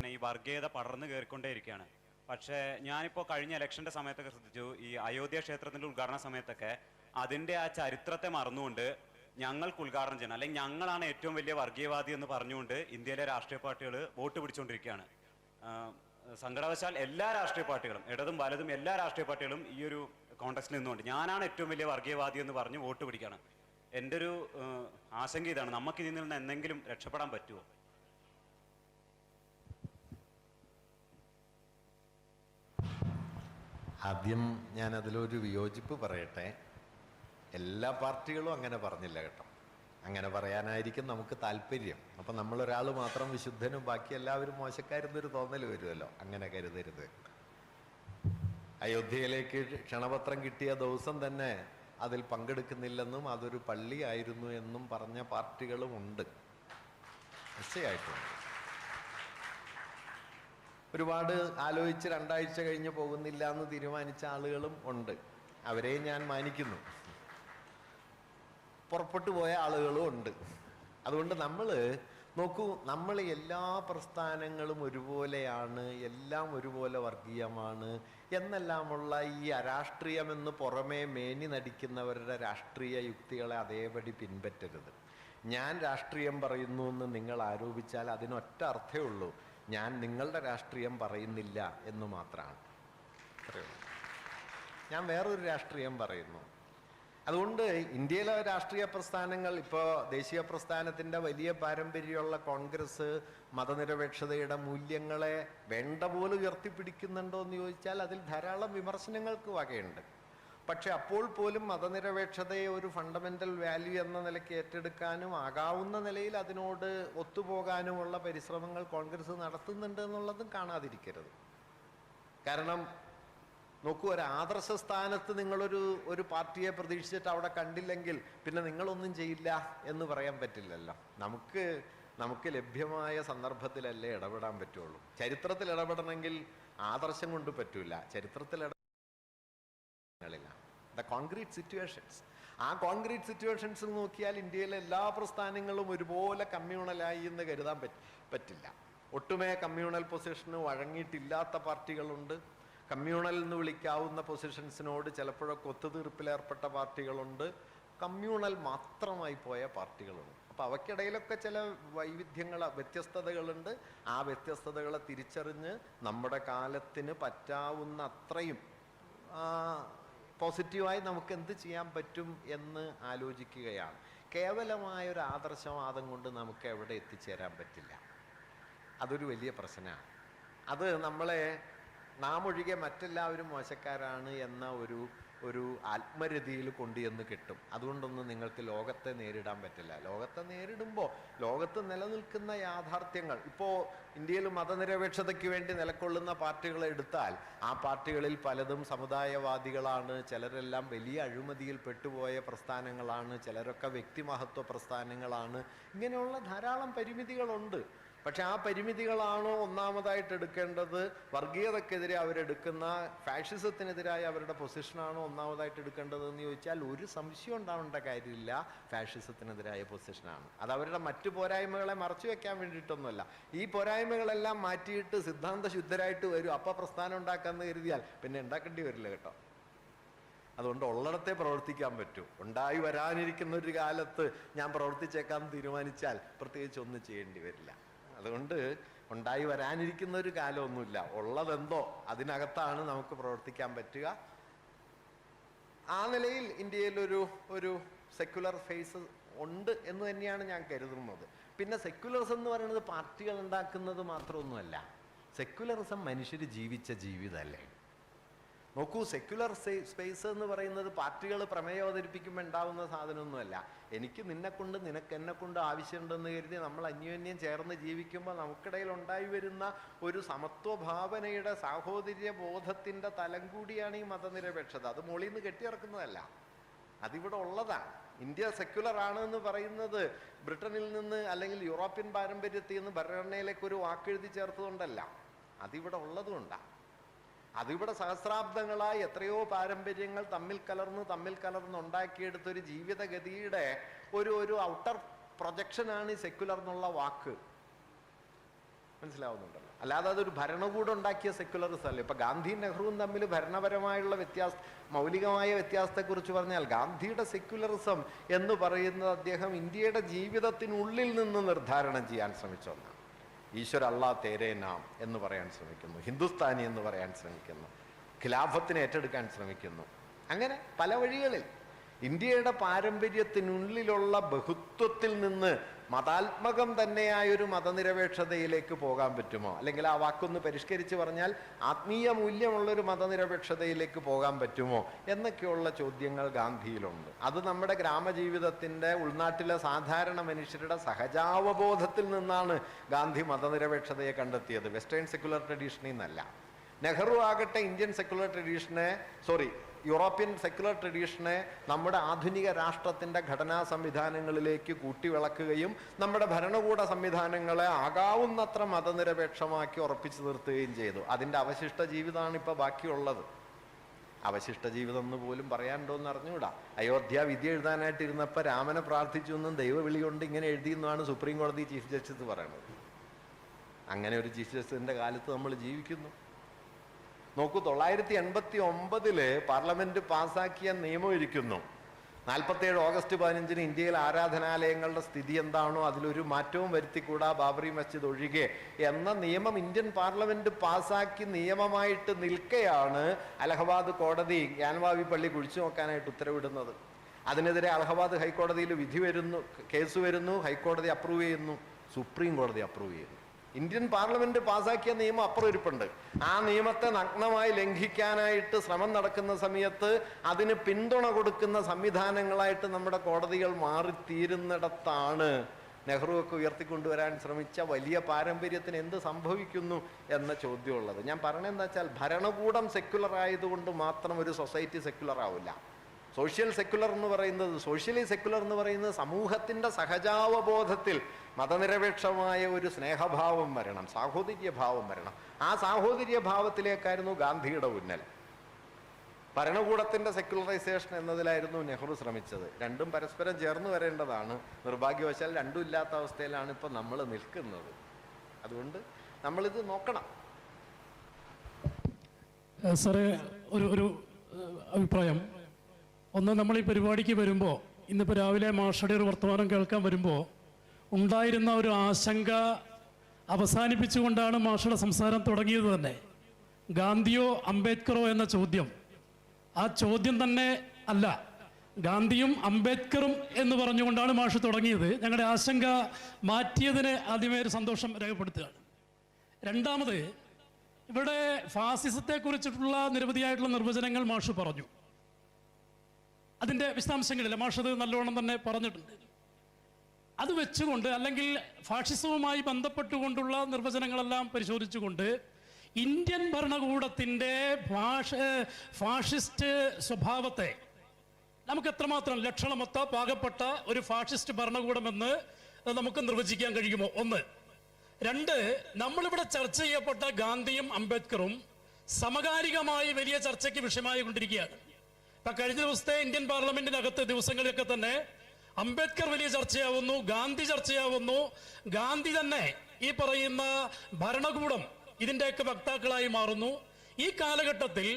ഈ വർഗീയത പടർന്നു കയറിക്കൊണ്ടേയിരിക്കുകയാണ്. പക്ഷേ ഞാനിപ്പോൾ കഴിഞ്ഞ ഇലക്ഷൻ്റെ സമയത്തൊക്കെ ശ്രദ്ധിച്ചു, ഈ അയോധ്യ ക്ഷേത്രത്തിൻ്റെ ഉദ്ഘാടന സമയത്തൊക്കെ അതിൻ്റെ ആ ചരിത്രത്തെ മറന്നുകൊണ്ട് ഞങ്ങൾക്ക് ഉദ്ഘാടനം ചെയ്യണം, അല്ലെങ്കിൽ ഞങ്ങളാണ് ഏറ്റവും വലിയ വർഗീയവാദി എന്ന് പറഞ്ഞുകൊണ്ട് ഇന്ത്യയിലെ രാഷ്ട്രീയ പാർട്ടികൾ വോട്ട് പിടിച്ചുകൊണ്ടിരിക്കുകയാണ്. സങ്കടവശാൽ എല്ലാ രാഷ്ട്രീയ പാർട്ടികളും, ഇടതും വലതും എല്ലാ രാഷ്ട്രീയ പാർട്ടികളും ഈ ഒരു കോൺടെക്സ്റ്റിൽ നിന്നുകൊണ്ട് ഞാനാണ് ഏറ്റവും വലിയ വർഗീയവാദി എന്ന് പറഞ്ഞ് വോട്ട് പിടിക്കുകയാണ്. എൻ്റെ ഒരു ആശങ്ക ഇതാണ്, നമുക്ക് ഇതിൽ നിന്ന് എന്തെങ്കിലും രക്ഷപ്പെടാൻ പറ്റുമോ? ആദ്യം ഞാൻ അതിലൊരു വിയോജിപ്പ് പറയട്ടെ. എല്ലാ പാർട്ടികളും അങ്ങനെ പറഞ്ഞില്ല കേട്ടോ. അങ്ങനെ പറയാനായിരിക്കും നമുക്ക് താല്പര്യം. അപ്പം നമ്മളൊരാൾ മാത്രം വിശുദ്ധനും ബാക്കി എല്ലാവരും മോശക്കാരെന്നൊരു തോന്നൽ വരുമല്ലോ. അങ്ങനെ കരുതരുത്. അയോധ്യയിലേക്ക് ക്ഷണപത്രം കിട്ടിയ ദിവസം തന്നെ അതിൽ പങ്കെടുക്കുന്നില്ലെന്നും അതൊരു പള്ളിയായിരുന്നു എന്നും പറഞ്ഞ പാർട്ടികളും ഉണ്ട്, നിശ്ചയമായിട്ടുണ്ട്. ഒരുപാട് ആലോചിച്ച് 2 ആഴ്ച കഴിഞ്ഞ് പോകുന്നില്ല എന്ന് തീരുമാനിച്ച ആളുകളും ഉണ്ട്. അവരെയും ഞാൻ മാനിക്കുന്നു. പുറപ്പെട്ടു പോയ ആളുകളും ഉണ്ട്. അതുകൊണ്ട് നമ്മൾ നോക്കൂ, നമ്മൾ എല്ലാ പ്രസ്ഥാനങ്ങളും ഒരുപോലെയാണ്, എല്ലാം ഒരുപോലെ വർഗീയമാണ് എന്നെല്ലാമുള്ള ഈ അരാഷ്ട്രീയമെന്ന് പുറമേ മേനി നടിക്കുന്നവരുടെ രാഷ്ട്രീയ യുക്തികളെ അതേപടി പിൻപറ്റരുത്. ഞാൻ രാഷ്ട്രീയം പറയുന്നു എന്ന് നിങ്ങൾ ആരോപിച്ചാൽ അതിനൊറ്റ അർത്ഥമേ ഉള്ളൂ, ഞാൻ നിങ്ങളുടെ രാഷ്ട്രീയം പറയുന്നില്ല എന്ന് മാത്രമാണ്. ഞാൻ വേറൊരു രാഷ്ട്രീയം പറയുന്നു. അതുകൊണ്ട് ഇന്ത്യയിലെ രാഷ്ട്രീയ പ്രസ്ഥാനങ്ങൾ, ഇപ്പോൾ ദേശീയ പ്രസ്ഥാനത്തിൻ്റെ വലിയ പാരമ്പര്യമുള്ള കോൺഗ്രസ് മതനിരപേക്ഷതയുടെ മൂല്യങ്ങളെ വേണ്ട പോലെ ഉയർത്തിപ്പിടിക്കുന്നുണ്ടോ എന്ന് ചോദിച്ചാൽ അതിൽ ധാരാളം വിമർശനങ്ങൾക്ക് വകയുണ്ട്. പക്ഷെ അപ്പോൾ പോലും മതനിരപേക്ഷതയെ ഒരു ഫണ്ടമെൻ്റൽ വാല്യൂ എന്ന നിലയ്ക്ക് ഏറ്റെടുക്കാനും ആകാവുന്ന നിലയിൽ അതിനോട് ഒത്തുപോകാനുമുള്ള പരിശ്രമങ്ങൾ കോൺഗ്രസ് നടത്തുന്നുണ്ട് എന്നുള്ളതും കാണാതിരിക്കരുത്. കാരണം നോക്കൂ, ഒരു ആദർശ സ്ഥാനത്ത് നിങ്ങളൊരു പാർട്ടിയെ പ്രതീക്ഷിച്ചിട്ട് അവിടെ കണ്ടില്ലെങ്കിൽ പിന്നെ നിങ്ങളൊന്നും ചെയ്യില്ല എന്ന് പറയാൻ പറ്റില്ലല്ലോ. നമുക്ക് ലഭ്യമായ സന്ദർഭത്തിലല്ലേ ഇടപെടാൻ പറ്റുള്ളൂ. ചരിത്രത്തിൽ ഇടപെടണമെങ്കിൽ ആദർശം കൊണ്ട് പറ്റൂല, ചരിത്രത്തിൽ കോൺക്രീറ്റ് സിറ്റുവേഷൻസ്. ആ കോൺക്രീറ്റ് സിറ്റുവേഷൻസ് നോക്കിയാൽ ഇന്ത്യയിലെ എല്ലാ പ്രസ്ഥാനങ്ങളും ഒരുപോലെ കമ്മ്യൂണലായി എന്ന് കരുതാൻ പറ്റില്ല. ഒട്ടുമേ കമ്മ്യൂണൽ പൊസിഷന് വഴങ്ങിയിട്ടില്ലാത്ത പാർട്ടികളുണ്ട്. കമ്മ്യൂണൽ എന്ന് വിളിക്കാവുന്ന പൊസിഷൻസിനോട് ചിലപ്പോഴൊക്കെ ഒത്തുതീർപ്പിലേർപ്പെട്ട പാർട്ടികളുണ്ട്. കമ്മ്യൂണൽ മാത്രമായി പോയ പാർട്ടികളുണ്ട്. അപ്പോൾ അവയ്ക്കിടയിലൊക്കെ ചില വ്യത്യസ്തതകളുണ്ട്. ആ വ്യത്യസ്തതകളെ തിരിച്ചറിഞ്ഞ് നമ്മുടെ കാലത്തിന് പറ്റാവുന്ന അത്രയും പോസിറ്റീവായി നമുക്ക് എന്ത് ചെയ്യാൻ പറ്റും എന്ന് ആലോചിക്കുകയാണ്. കേവലമായൊരു ആദർശവാദം കൊണ്ട് നമുക്ക് എവിടെ എത്തിച്ചേരാൻ പറ്റില്ല. അതൊരു വലിയ പ്രശ്നമാണ്. അത് നമ്മളെ നാം ഒഴികെ മറ്റെല്ലാവരും മോശക്കാരാണ് എന്ന ഒരു ആത്മരതിയിൽ കൊണ്ടുചെന്ന് കിട്ടും. അതുകൊണ്ടൊന്നും നിങ്ങൾക്ക് ലോകത്തെ നേരിടാൻ പറ്റില്ല. ലോകത്തെ നേരിടുമ്പോൾ ലോകത്ത് നിലനിൽക്കുന്ന യാഥാർത്ഥ്യങ്ങൾ, ഇപ്പോൾ ഇന്ത്യയിൽ മതനിരപേക്ഷതയ്ക്ക് വേണ്ടി നിലകൊള്ളുന്ന പാർട്ടികളെ എടുത്താൽ ആ പാർട്ടികളിൽ പലതും സമുദായവാദികളാണ്. ചിലരെല്ലാം വലിയ അഴിമതിയിൽ പെട്ടുപോയ പ്രസ്ഥാനങ്ങളാണ്. ചിലരൊക്കെ വ്യക്തിമഹത്വ പ്രസ്ഥാനങ്ങളാണ്. ഇങ്ങനെയുള്ള ധാരാളം പരിമിതികളുണ്ട്. പക്ഷെ ആ പരിമിതികളാണോ ഒന്നാമതായിട്ട് എടുക്കേണ്ടത്? വർഗീയതക്കെതിരെ അവരെടുക്കുന്ന ഫാഷിസത്തിനെതിരായ അവരുടെ പൊസിഷനാണോ ഒന്നാമതായിട്ട് എടുക്കേണ്ടത് എന്ന് ചോദിച്ചാൽ ഒരു സംശയം ഉണ്ടാവേണ്ട കാര്യമില്ല, ഫാഷിസത്തിനെതിരായ പൊസിഷനാണ്. അത് അവരുടെ മറ്റു പോരായ്മകളെ മറച്ചു വെക്കാൻ വേണ്ടിയിട്ടൊന്നുമല്ല. ഈ പോരായ്മകളെല്ലാം മാറ്റിയിട്ട് സിദ്ധാന്ത ശുദ്ധരായിട്ട് വരും, അപ്പം പ്രസ്ഥാനം ഉണ്ടാക്കാമെന്ന് കരുതിയാൽ പിന്നെ ഉണ്ടാക്കേണ്ടി വരില്ല കേട്ടോ. അതുകൊണ്ട് ഉള്ളിടത്തെ പ്രവർത്തിക്കാൻ പറ്റൂ. ഉണ്ടായി വരാനിരിക്കുന്ന ഒരു കാലത്ത് ഞാൻ പ്രവർത്തിച്ചേക്കാൻ തീരുമാനിച്ചാൽ പ്രത്യേകിച്ച് ഒന്നും ചെയ്യേണ്ടി വരില്ല. അതുകൊണ്ട് ഉണ്ടായി വരാനിരിക്കുന്ന ഒരു കാലമൊന്നുമില്ല. ഉള്ളതെന്തോ അതിനകത്താണ് നമുക്ക് പ്രവർത്തിക്കാൻ പറ്റുക. ആ നിലയിൽ ഇന്ത്യയിൽ ഒരു സെക്യുലർ ഫേസ് ഉണ്ട് എന്ന് തന്നെയാണ് ഞാൻ കരുതുന്നത്. പിന്നെ സെക്യുലറിസം എന്ന് പറയുന്നത് പാർട്ടികൾ ഉണ്ടാക്കുന്നത് മാത്രമൊന്നുമല്ല. സെക്യുലറിസം മനുഷ്യർ ജീവിച്ച ജീവിതമല്ലേ. നോക്കൂ, സെക്യുലർ സ്പേസ് എന്ന് പറയുന്നത് പാർട്ടികൾ പ്രമേയം അവതരിപ്പിക്കുമ്പോൾ ഉണ്ടാവുന്ന സാധനമൊന്നുമല്ല. എനിക്ക് നിന്നെക്കൊണ്ട് നിനക്ക് എന്നെക്കൊണ്ട് ആവശ്യമുണ്ടെന്ന് കരുതി നമ്മൾ അന്യോന്യം ചേർന്ന് ജീവിക്കുമ്പോൾ നമുക്കിടയിൽ ഉണ്ടായി വരുന്ന ഒരു സമത്വഭാവനയുടെ സാഹോദര്യ ബോധത്തിൻ്റെ തലം കൂടിയാണ് ഈ മതനിരപേക്ഷത. അത് മോളിൽ നിന്ന് കെട്ടിയിറക്കുന്നതല്ല, അതിവിടെ ഉള്ളതാണ്. ഇന്ത്യ സെക്യുലർ ആണ് എന്ന് പറയുന്നത് ബ്രിട്ടനിൽ നിന്ന് അല്ലെങ്കിൽ യൂറോപ്യൻ പാരമ്പര്യത്തിൽ നിന്ന് ഭരണഘടനയിലേക്ക് ഒരു വാക്കെഴുതി ചേർത്തുകൊണ്ടല്ല, അതിവിടെ ഉള്ളതുകൊണ്ടാണ്. അതിവിടെ സഹസ്രാബ്ദങ്ങളായി എത്രയോ പാരമ്പര്യങ്ങൾ തമ്മിൽ കലർന്ന് ഉണ്ടാക്കിയെടുത്തൊരു ജീവിതഗതിയുടെ ഒരു ഔട്ടർ പ്രൊജക്ഷനാണ് ഈ സെക്യുലർ എന്നുള്ള വാക്ക്. മനസ്സിലാവുന്നുണ്ടല്ലോ. അല്ലാതെ അതൊരു ഭരണകൂടം ഉണ്ടാക്കിയ സെക്യുലറിസം അല്ല. ഇപ്പൊ ഗാന്ധിയും നെഹ്റുവും തമ്മിൽ ഭരണപരമായുള്ള മൗലികമായ വ്യത്യാസത്തെക്കുറിച്ച് പറഞ്ഞാൽ ഗാന്ധിയുടെ സെക്യുലറിസം എന്ന് പറയുന്നത് അദ്ദേഹം ഇന്ത്യയുടെ ജീവിതത്തിനുള്ളിൽ നിന്ന് നിർദ്ധാരണം ചെയ്യാൻ ശ്രമിച്ച ഒന്നാണ്. ഈശ്വര അല്ലാ തേരേ നാം എന്ന് പറയാൻ ശ്രമിക്കുന്നു, ഹിന്ദുസ്ഥാനി എന്ന് പറയാൻ ശ്രമിക്കുന്നു, ഖിലാഫത്തിനെ ഏറ്റെടുക്കാൻ ശ്രമിക്കുന്നു. അങ്ങനെ പല വഴികളിൽ ഇന്ത്യയുടെ പാരമ്പര്യത്തിനുള്ളിലുള്ള ബഹുത്വത്തിൽ നിന്ന് മതാത്മകം തന്നെയായൊരു മതനിരപേക്ഷതയിലേക്ക് പോകാൻ പറ്റുമോ, അല്ലെങ്കിൽ ആ വാക്കൊന്ന് പരിഷ്കരിച്ച് പറഞ്ഞാൽ ആത്മീയ മൂല്യമുള്ളൊരു മതനിരപേക്ഷതയിലേക്ക് പോകാൻ പറ്റുമോ എന്നൊക്കെയുള്ള ചോദ്യങ്ങൾ ഗാന്ധിയിലുണ്ട്. അത് നമ്മുടെ ഗ്രാമജീവിതത്തിൻ്റെ ഉൾനാട്ടിലെ സാധാരണ മനുഷ്യരുടെ സഹജാവബോധത്തിൽ നിന്നാണ് ഗാന്ധി മതനിരപേക്ഷതയെ കണ്ടെത്തിയത്, വെസ്റ്റേൺ സെക്യുലർ ട്രഡീഷനിൽ നിന്നല്ല. നെഹ്റു ആകട്ടെ ഇന്ത്യൻ സെക്യുലർ ട്രഡീഷനെ യൂറോപ്യൻ സെക്യുലർ ട്രഡീഷനെ നമ്മുടെ ആധുനിക രാഷ്ട്രത്തിൻ്റെ ഘടനാ സംവിധാനങ്ങളിലേക്ക് കൂട്ടിവിളക്കുകയും നമ്മുടെ ഭരണകൂട സംവിധാനങ്ങളെ ആകാവുന്നത്ര മതനിരപേക്ഷമാക്കി ഉറപ്പിച്ചു നിർത്തുകയും ചെയ്തു. അതിൻ്റെ അവശിഷ്ട ജീവിതമാണ് ഇപ്പോൾ ബാക്കിയുള്ളത്. അവശിഷ്ട ജീവിതം എന്ന് പോലും പറയാനുണ്ടോ എന്ന് അറിഞ്ഞുകൂടാ. അയോധ്യ വിധി എഴുതാനായിട്ടിരുന്നപ്പോൾ രാമനെ പ്രാർത്ഥിച്ചു എന്നും ദൈവവിളി കൊണ്ട് ഇങ്ങനെ എഴുതിയെന്നാണ് സുപ്രീം കോടതി ചീഫ് ജസ്റ്റിസ് പറയുന്നത്. അങ്ങനെ ഒരു ചീഫ് ജസ്റ്റിസിൻ്റെ കാലത്ത് നമ്മൾ ജീവിക്കുന്നു. നോക്കൂ, 989 പാർലമെന്റ് പാസാക്കിയ നിയമം ഇരിക്കുന്നു. 47 ഓഗസ്റ്റ് 15 ഇന്ത്യയിൽ ആരാധനാലയങ്ങളുടെ സ്ഥിതി എന്താണോ അതിലൊരു മാറ്റവും വരുത്തിക്കൂടാ, ബാബറി മസ്ജിദ് ഒഴികെ എന്ന നിയമം ഇന്ത്യൻ പാർലമെന്റ് പാസാക്കി നിയമമായിട്ട് നിൽക്കെയാണ് അലഹബാദ് കോടതി ഗ്യാൻവാബി പള്ളി കുഴിച്ചു നോക്കാനായിട്ട് ഉത്തരവിടുന്നത്. അതിനെതിരെ അലഹബാദ് ഹൈക്കോടതിയിൽ വിധി വരുന്നു, കേസ് വരുന്നു, ഹൈക്കോടതി അപ്രൂവ് ചെയ്യുന്നു, സുപ്രീം കോടതി അപ്രൂവ് ചെയ്യുന്നു. ഇന്ത്യൻ പാർലമെന്റ് പാസാക്കിയ നിയമം അപ്പുറം ഇരിപ്പുണ്ട്. ആ നിയമത്തെ നഗ്നമായി ലംഘിക്കാനായിട്ട് ശ്രമം നടക്കുന്ന സമയത്ത് അതിന് പിന്തുണ കൊടുക്കുന്ന സംവിധാനങ്ങളായിട്ട് നമ്മുടെ കോടതികൾ മാറിത്തീരുന്നിടത്താണ് നെഹ്റുവൊക്കെ ഉയർത്തിക്കൊണ്ടുവരാൻ ശ്രമിച്ച വലിയ പാരമ്പര്യത്തിന് എന്ത് സംഭവിക്കുന്നു എന്ന ചോദ്യമുള്ളത്. ഞാൻ പറഞ്ഞതെന്താ വെച്ചാൽ, ഭരണകൂടം സെക്യുലർ ആയതുകൊണ്ട് മാത്രം ഒരു സൊസൈറ്റി സെക്യുലർ ആവില്ല. സോഷ്യലി സെക്യുലർ എന്ന് പറയുന്നത് സമൂഹത്തിൻ്റെ സഹജാവബോധത്തിൽ മതനിരപേക്ഷമായ ഒരു സ്നേഹഭാവം വരണം, സാഹോദര്യഭാവം വരണം. ആ സാഹോദര്യഭാവത്തിലേക്കായിരുന്നു ഗാന്ധിയുടെ ഉന്നൽ. ഭരണകൂടത്തിൻ്റെ സെക്യുലറൈസേഷൻ എന്നതിലായിരുന്നു നെഹ്റു ശ്രമിച്ചത്. രണ്ടും പരസ്പരം ചേർന്ന് വരേണ്ടതാണ്. നിർഭാഗ്യവശാൽ രണ്ടും ഇല്ലാത്ത അവസ്ഥയിലാണ് ഇപ്പം നമ്മൾ നിൽക്കുന്നത്. അതുകൊണ്ട് നമ്മളിത് നോക്കണം. സാറേ, ഒരു അഭിപ്രായം. ഒന്ന്, നമ്മൾ ഈ പരിപാടിക്ക് വരുമ്പോൾ, ഇന്നിപ്പോൾ രാവിലെ മാഷയുടെ ഒരു വർത്തമാനം കേൾക്കാൻ വരുമ്പോൾ ഉണ്ടായിരുന്ന ഒരു ആശങ്ക അവസാനിപ്പിച്ചുകൊണ്ടാണ് മാഷയുടെ സംസാരം തുടങ്ങിയത് തന്നെ. ഗാന്ധിയോ അംബേദ്കറോ എന്ന ചോദ്യം, ആ ചോദ്യം തന്നെ അല്ല, ഗാന്ധിയും അംബേദ്കറും എന്ന് പറഞ്ഞുകൊണ്ടാണ് മാഷ് തുടങ്ങിയത്. ഞങ്ങളുടെ ആശങ്ക മാറ്റിയതിന് ആദ്യമേ ഒരു സന്തോഷം രേഖപ്പെടുത്തുകയാണ്. രണ്ടാമത്, ഇവിടെ ഫാസിസത്തെക്കുറിച്ചിട്ടുള്ള നിരവധിയായിട്ടുള്ള നിർവചനങ്ങൾ മാഷ് പറഞ്ഞു. അതിൻ്റെ വിശദാംശങ്ങളില്ല, മാഷ് അത് നല്ലോണം തന്നെ പറഞ്ഞിട്ടുണ്ട്. അത് വെച്ചുകൊണ്ട്, അല്ലെങ്കിൽ ഫാഷിസവുമായി ബന്ധപ്പെട്ടുകൊണ്ടുള്ള നിർവചനങ്ങളെല്ലാം പരിശോധിച്ചുകൊണ്ട് ഇന്ത്യൻ ഭരണകൂടത്തിൻ്റെ ഫാഷിസ്റ്റ് സ്വഭാവത്തെ നമുക്ക് എത്രമാത്രം ലക്ഷണമൊത്ത പാകപ്പെട്ട ഒരു ഫാഷിസ്റ്റ് ഭരണകൂടമെന്ന് നമുക്ക് നിർവചിക്കാൻ കഴിയുമോ? ഒന്ന്. രണ്ട്, നമ്മളിവിടെ ചർച്ച ചെയ്യപ്പെട്ട ഗാന്ധിയും അംബേദ്കറും സമകാലികമായി വലിയ ചർച്ചയ്ക്ക് വിഷയമായി കൊണ്ടിരിക്കുകയാണ്. ഇപ്പൊ കഴിഞ്ഞ ദിവസത്തെ ഇന്ത്യൻ പാർലമെന്റിനകത്ത് ദിവസങ്ങളിലൊക്കെ തന്നെ അംബേദ്കർ വലിയ ചർച്ചയാവുന്നു, ഗാന്ധി ചർച്ചയാവുന്നു. ഗാന്ധി തന്നെ ഈ പറയുന്ന ഭരണകൂടം ഇതിൻ്റെയൊക്കെ വക്താക്കളായി മാറുന്നു. ഈ കാലഘട്ടത്തിൽ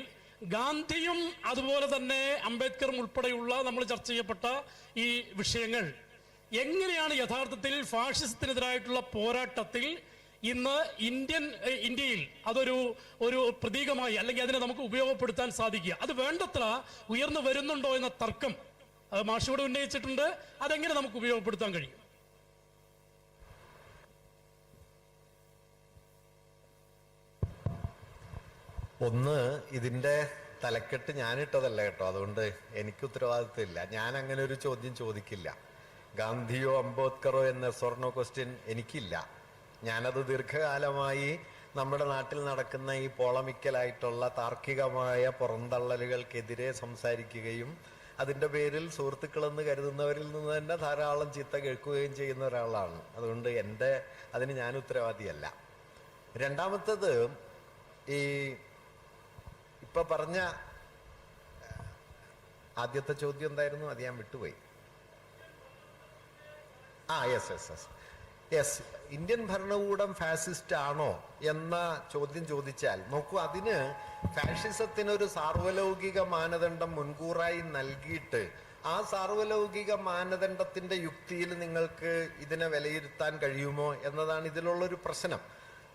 ഗാന്ധിയും അതുപോലെ തന്നെ അംബേദ്കറും ഉൾപ്പെടെയുള്ള നമ്മൾ ചർച്ച ചെയ്യപ്പെട്ട ഈ വിഷയങ്ങൾ എങ്ങനെയാണ് യഥാർത്ഥത്തിൽ ഫാഷിസത്തിനെതിരായിട്ടുള്ള പോരാട്ടത്തിൽ ഇന്ന് ഇന്ത്യയിൽ അതൊരു പ്രതീകമായി, അല്ലെങ്കിൽ അതിനെ നമുക്ക് ഉപയോഗപ്പെടുത്താൻ സാധിക്കുക? അത് വേണ്ടത്ര ഉയർന്നു വരുന്നുണ്ടോ എന്ന തർക്കം മാഷിയോട് ഉന്നയിച്ചിട്ടുണ്ട്. അതെങ്ങനെ നമുക്ക് ഉപയോഗപ്പെടുത്താൻ കഴിയും? ഒന്ന്, ഇതിൻ്റെ തലക്കെട്ട് ഞാനിട്ടതല്ല കേട്ടോ, അതുകൊണ്ട് എനിക്ക് ഉത്തരവാദിത്വമില്ല. ഞാൻ അങ്ങനെ ഒരു ചോദ്യം ചോദിക്കില്ല. ഗാന്ധിയോ അംബേദ്കറോ എന്ന സ്വർണ്ണ ക്വസ്റ്റ്യൻ എനിക്കില്ല. ഞാനത് ദീർഘകാലമായി നമ്മുടെ നാട്ടിൽ നടക്കുന്ന ഈ പോളമിക്കലായിട്ടുള്ള താർക്കികമായ പുറന്തള്ളലുകൾക്കെതിരെ സംസാരിക്കുകയും അതിൻ്റെ പേരിൽ സുഹൃത്തുക്കളെന്ന് കരുതുന്നവരിൽ നിന്ന് തന്നെ ധാരാളം ചീത്ത കേൾക്കുകയും ചെയ്യുന്ന ഒരാളാണ്. അതുകൊണ്ട് അതിന് ഞാൻ ഉത്തരവാദിയല്ല. രണ്ടാമത്തത്, ഈ ഇപ്പം പറഞ്ഞ ആദ്യത്തെ ചോദ്യം എന്തായിരുന്നു? അത് ഞാൻ വിട്ടുപോയി. യെസ്. യെസ്, ഇന്ത്യൻ ഭരണകൂടം ഫാസിസ്റ്റ് ആണോ എന്ന ചോദ്യം ചോദിച്ചാൽ നോക്കൂ, അതിന് ഫാഷിസത്തിനൊരു സാർവലൗകിക മാനദണ്ഡം മുൻകൂറായി നൽകിയിട്ട് ആ സാർവലൗകിക മാനദണ്ഡത്തിന്റെ യുക്തിയിൽ നിങ്ങൾക്ക് ഇതിനെ വിലയിരുത്താൻ കഴിയുമോ എന്നതാണ് ഇതിലുള്ളൊരു പ്രശ്നം.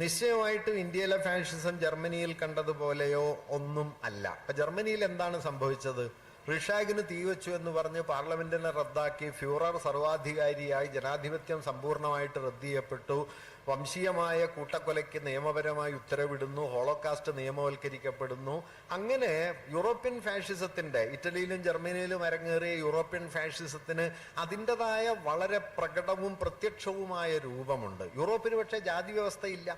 നിശ്ചയമായിട്ടും ഇന്ത്യയിലെ ഫാഷിസം ജർമ്മനിയിൽ കണ്ടതുപോലെയോ ഒന്നും അല്ല. ഇപ്പൊ ജർമ്മനിയിൽ എന്താണ് സംഭവിച്ചത്? റിഷാഗിന് തീവച്ചു എന്ന് പറഞ്ഞ് പാർലമെന്റിനെ റദ്ദാക്കി, ഫ്യൂറർ സർവാധികാരിയായി, ജനാധിപത്യം സമ്പൂർണ്ണമായിട്ട് റദ്ദ് ചെയ്യപ്പെട്ടു, വംശീയമായ കൂട്ടക്കൊലയ്ക്ക് നിയമപരമായി ഉത്തരവിടുന്നു, ഹോളോകാസ്റ്റ് നിയമവൽക്കരിക്കപ്പെടുന്നു. അങ്ങനെ യൂറോപ്യൻ ഫാഷിസത്തിന്റെ, ഇറ്റലിയിലും ജർമ്മനിയിലും അരങ്ങേറിയ യൂറോപ്യൻ ഫാഷിസത്തിന് അതിൻ്റെതായ വളരെ പ്രകടവും പ്രത്യക്ഷവുമായ രൂപമുണ്ട്. യൂറോപ്പിന് പക്ഷേ ജാതി വ്യവസ്ഥയില്ല.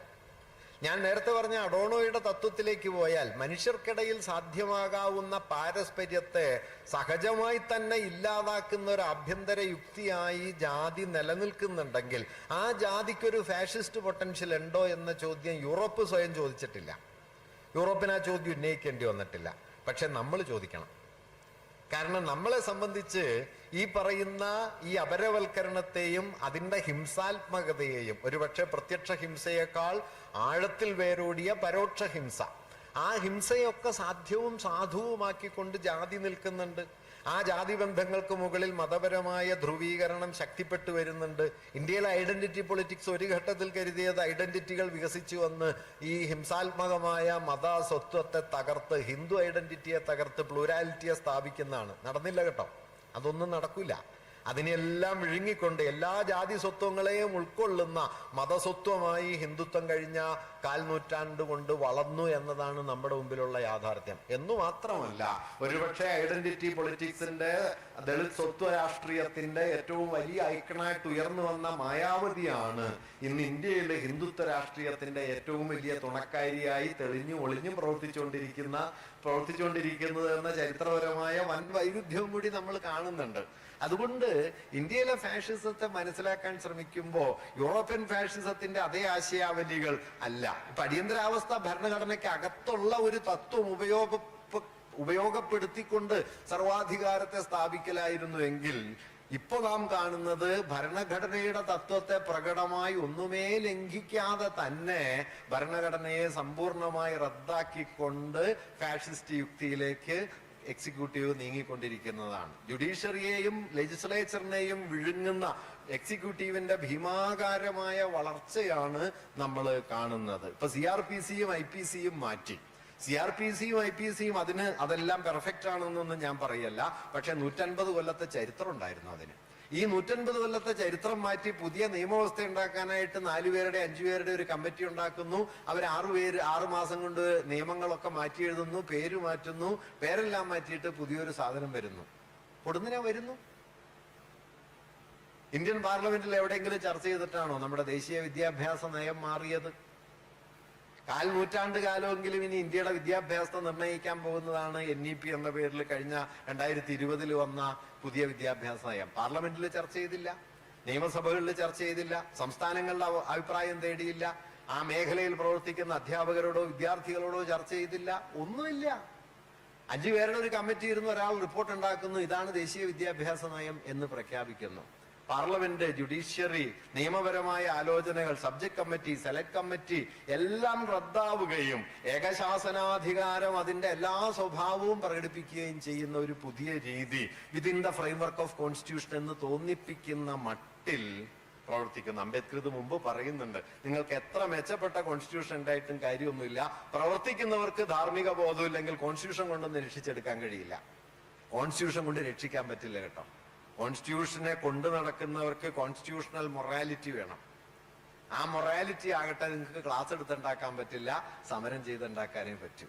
ഞാൻ നേരത്തെ പറഞ്ഞ അഡോണോയുടെ തത്വത്തിലേക്ക് പോയാൽ മനുഷ്യർക്കിടയിൽ സാധ്യമാകാവുന്ന പാരസ്പര്യത്തെ സഹജമായി തന്നെ ഇല്ലാതാക്കുന്ന ഒരു ആഭ്യന്തര യുക്തിയായി ജാതി നിലനിൽക്കുന്നുണ്ടെങ്കിൽ ആ ജാതിക്കൊരു ഫാഷിസ്റ്റ് പൊട്ടൻഷ്യൽ ഉണ്ടോ എന്ന ചോദ്യം യൂറോപ്പ് സ്വയം ചോദിച്ചിട്ടില്ല. യൂറോപ്പിന് ആ ചോദ്യം ഉന്നയിക്കേണ്ടി വന്നിട്ടില്ല. പക്ഷെ നമ്മൾ ചോദിക്കണം. കാരണം നമ്മളെ സംബന്ധിച്ച് ഈ പറയുന്ന ഈ അപരവൽക്കരണത്തെയും അതിൻ്റെ ഹിംസാത്മകതയെയും, ഒരുപക്ഷെ പ്രത്യക്ഷ ഹിംസയേക്കാൾ ആഴത്തിൽ വേരോടിയ പരോക്ഷ ഹിംസ, ആ ഹിംസയൊക്കെ സാധ്യവും സാധുവുമാക്കിക്കൊണ്ട് ജാതി നിൽക്കുന്നുണ്ട്. ആ ജാതി ബന്ധങ്ങൾക്ക് മുകളിൽ മതപരമായ ധ്രുവീകരണം ശക്തിപ്പെട്ടു വരുന്നുണ്ട്. ഇന്ത്യയിലെ ഐഡന്റിറ്റി പൊളിറ്റിക്സ് ഒരു ഘട്ടത്തിൽ കരുതിയത് ഐഡന്റിറ്റികൾ വികസിച്ചു വന്ന് ഈ ഹിംസാത്മകമായ മത സ്വത്വത്തെ തകർത്ത്, ഹിന്ദു ഐഡന്റിറ്റിയെ തകർത്ത് പ്ലൂരാലിറ്റിയെ സ്ഥാപിക്കുന്നതാണ്. നടന്നില്ല കേട്ടോ, അതൊന്നും നടക്കില്ല. അതിനെല്ലാം വിഴുങ്ങിക്കൊണ്ട് എല്ലാ ജാതി സ്വത്വങ്ങളെയും ഉൾക്കൊള്ളുന്ന മതസ്വത്വമായി ഹിന്ദുത്വം കഴിഞ്ഞ 4 നൂറ്റാണ്ട് കൊണ്ട് വളർന്നു എന്നതാണ് നമ്മുടെ മുമ്പിലുള്ള യാഥാർത്ഥ്യം. എന്നു മാത്രമല്ല, ഒരുപക്ഷെ ഐഡന്റിറ്റി പൊളിറ്റിക്സിന്റെ, ദളിത് സ്വത്വ രാഷ്ട്രീയത്തിന്റെ ഏറ്റവും വലിയ ഐക്കണായിട്ട് ഉയർന്നു വന്ന മായാവതിയാണ് ഇന്ന് ഇന്ത്യയിലെ ഹിന്ദുത്വ രാഷ്ട്രീയത്തിന്റെ ഏറ്റവും വലിയ തുണക്കാരിയായി തെളിഞ്ഞു ഒളിഞ്ഞും പ്രവർത്തിച്ചുകൊണ്ടിരിക്കുന്നത് എന്ന ചരിത്രപരമായ വൻ വൈരുദ്ധ്യവും കൂടി നമ്മൾ കാണുന്നുണ്ട്. അതുകൊണ്ട് ഇന്ത്യയിലെ ഫാഷിസത്തെ മനസ്സിലാക്കാൻ ശ്രമിക്കുമ്പോൾ യൂറോപ്യൻ ഫാഷിസത്തിന്റെ അതേ ആശയാവലികൾ അല്ല. ഇപ്പൊ അടിയന്തരാവസ്ഥ ഭരണഘടനയ്ക്ക് അകത്തുള്ള ഒരു തത്വം ഉപയോഗപ്പെടുത്തിക്കൊണ്ട് സർവാധികാരത്തെ സ്ഥാപിക്കലായിരുന്നുവെങ്കിൽ ഇപ്പൊ നാം കാണുന്നത് ഭരണഘടനയുടെ തത്വത്തെ പ്രകടമായി ഒന്നുമേ ലംഘിക്കാതെ തന്നെ ഭരണഘടനയെ സമ്പൂർണമായി റദ്ദാക്കിക്കൊണ്ട് ഫാഷിസ്റ്റ് യുക്തിയിലേക്ക് എക്സിക്യൂട്ടീവ് നീങ്ങിക്കൊണ്ടിരിക്കുന്നതാണ്. ജുഡീഷ്യറിയെയും ലെജിസ്ലേച്ചറിനെയും വിഴുങ്ങുന്ന എക്സിക്യൂട്ടീവിന്റെ ഭീമാകാരമായ വളർച്ചയാണ് നമ്മൾ കാണുന്നത്. ഇപ്പൊ CRPCയും IPCയും മാറ്റി. CRPCയും IPCയും അതെല്ലാം പെർഫെക്റ്റ് ആണെന്നൊന്നും ഞാൻ പറയല്ല. പക്ഷെ 150 കൊല്ലത്തെ ചരിത്രം ഉണ്ടായിരുന്നു അതിന്. ഈ 150 കൊല്ലത്തെ ചരിത്രം മാറ്റി പുതിയ നിയമവ്യവസ്ഥ ഉണ്ടാക്കാനായിട്ട് 4 പേരുടെ 5 പേരുടെ ഒരു കമ്മിറ്റി ഉണ്ടാക്കുന്നു. അവർ 6 മാസം കൊണ്ട് നിയമങ്ങളൊക്കെ മാറ്റി എഴുതുന്നു, പേര് മാറ്റുന്നു, പേരെല്ലാം മാറ്റിയിട്ട് പുതിയൊരു സാധനം വരുന്നു. പൊടുന്നിനെ വരുന്നു. ഇന്ത്യൻ പാർലമെന്റിൽ എവിടെയെങ്കിലും ചർച്ച ചെയ്തിട്ടാണോ നമ്മുടെ ദേശീയ വിദ്യാഭ്യാസ നയം മാറിയത്? 4 നൂറ്റാണ്ട് കാലമെങ്കിലും ഇനി ഇന്ത്യയുടെ വിദ്യാഭ്യാസത്തെ നിർണ്ണയിക്കാൻ പോകുന്നതാണ് NEP എന്ന പേരിൽ കഴിഞ്ഞ 2020 വന്ന പുതിയ വിദ്യാഭ്യാസ നയം. പാർലമെന്റിൽ ചർച്ച ചെയ്തില്ല, നിയമസഭകളിൽ ചർച്ച ചെയ്തില്ല, സംസ്ഥാനങ്ങളുടെ അഭിപ്രായം തേടിയില്ല, ആ മേഖലയിൽ പ്രവർത്തിക്കുന്ന അധ്യാപകരോടോ വിദ്യാർത്ഥികളോടോ ചർച്ച ചെയ്തില്ല, ഒന്നുമില്ല. 5 പേരുടെ ഒരു കമ്മിറ്റി ഇരുന്ന് ഒരാൾ റിപ്പോർട്ട് ഉണ്ടാക്കുന്നു, ഇതാണ് ദേശീയ വിദ്യാഭ്യാസ നയം എന്ന് പ്രഖ്യാപിക്കുന്നു. പാർലമെന്റ്, ജുഡീഷ്യറി, നിയമപരമായ ആലോചനകൾ, സബ്ജക്ട് കമ്മിറ്റി, സെലക്ട് കമ്മിറ്റി എല്ലാം റദ്ദാവുകയും ഏകശാസനാധികാരം അതിന്റെ എല്ലാ സ്വഭാവവും പ്രകടിപ്പിക്കുകയും ചെയ്യുന്ന ഒരു പുതിയ രീതി within the framework of constitution എന്ന് തോന്നിപ്പിക്കുന്ന മട്ടിൽ പ്രവർത്തിക്കുന്നു. അംബേദ്കർ ഇത് മുമ്പ് പറയുന്നുണ്ട്, നിങ്ങൾക്ക് എത്ര മെച്ചപ്പെട്ട കോൺസ്റ്റിറ്റ്യൂഷൻ ഉണ്ടായിട്ടും കാര്യമൊന്നുമില്ല, പ്രവർത്തിക്കുന്നവർക്ക് ധാർമ്മിക ബോധമില്ലെങ്കിൽ കോൺസ്റ്റിറ്റ്യൂഷൻ കൊണ്ടൊന്നും രക്ഷിച്ചെടുക്കാൻ കഴിയില്ല. കോൺസ്റ്റിറ്റ്യൂഷൻ കൊണ്ട് രക്ഷിക്കാൻ പറ്റില്ല കേട്ടോ. കോൺസ്റ്റിറ്റ്യൂഷനെ കൊണ്ടു നടക്കുന്നവർക്ക് കോൺസ്റ്റിറ്റ്യൂഷണൽ മൊറാലിറ്റി വേണം. ആ മൊറാലിറ്റി ആകട്ടെ നിങ്ങൾക്ക് ക്ലാസ് എടുത്തുണ്ടാക്കാൻ പറ്റില്ല, സമരം ചെയ്തുണ്ടാക്കാനേ പറ്റൂ.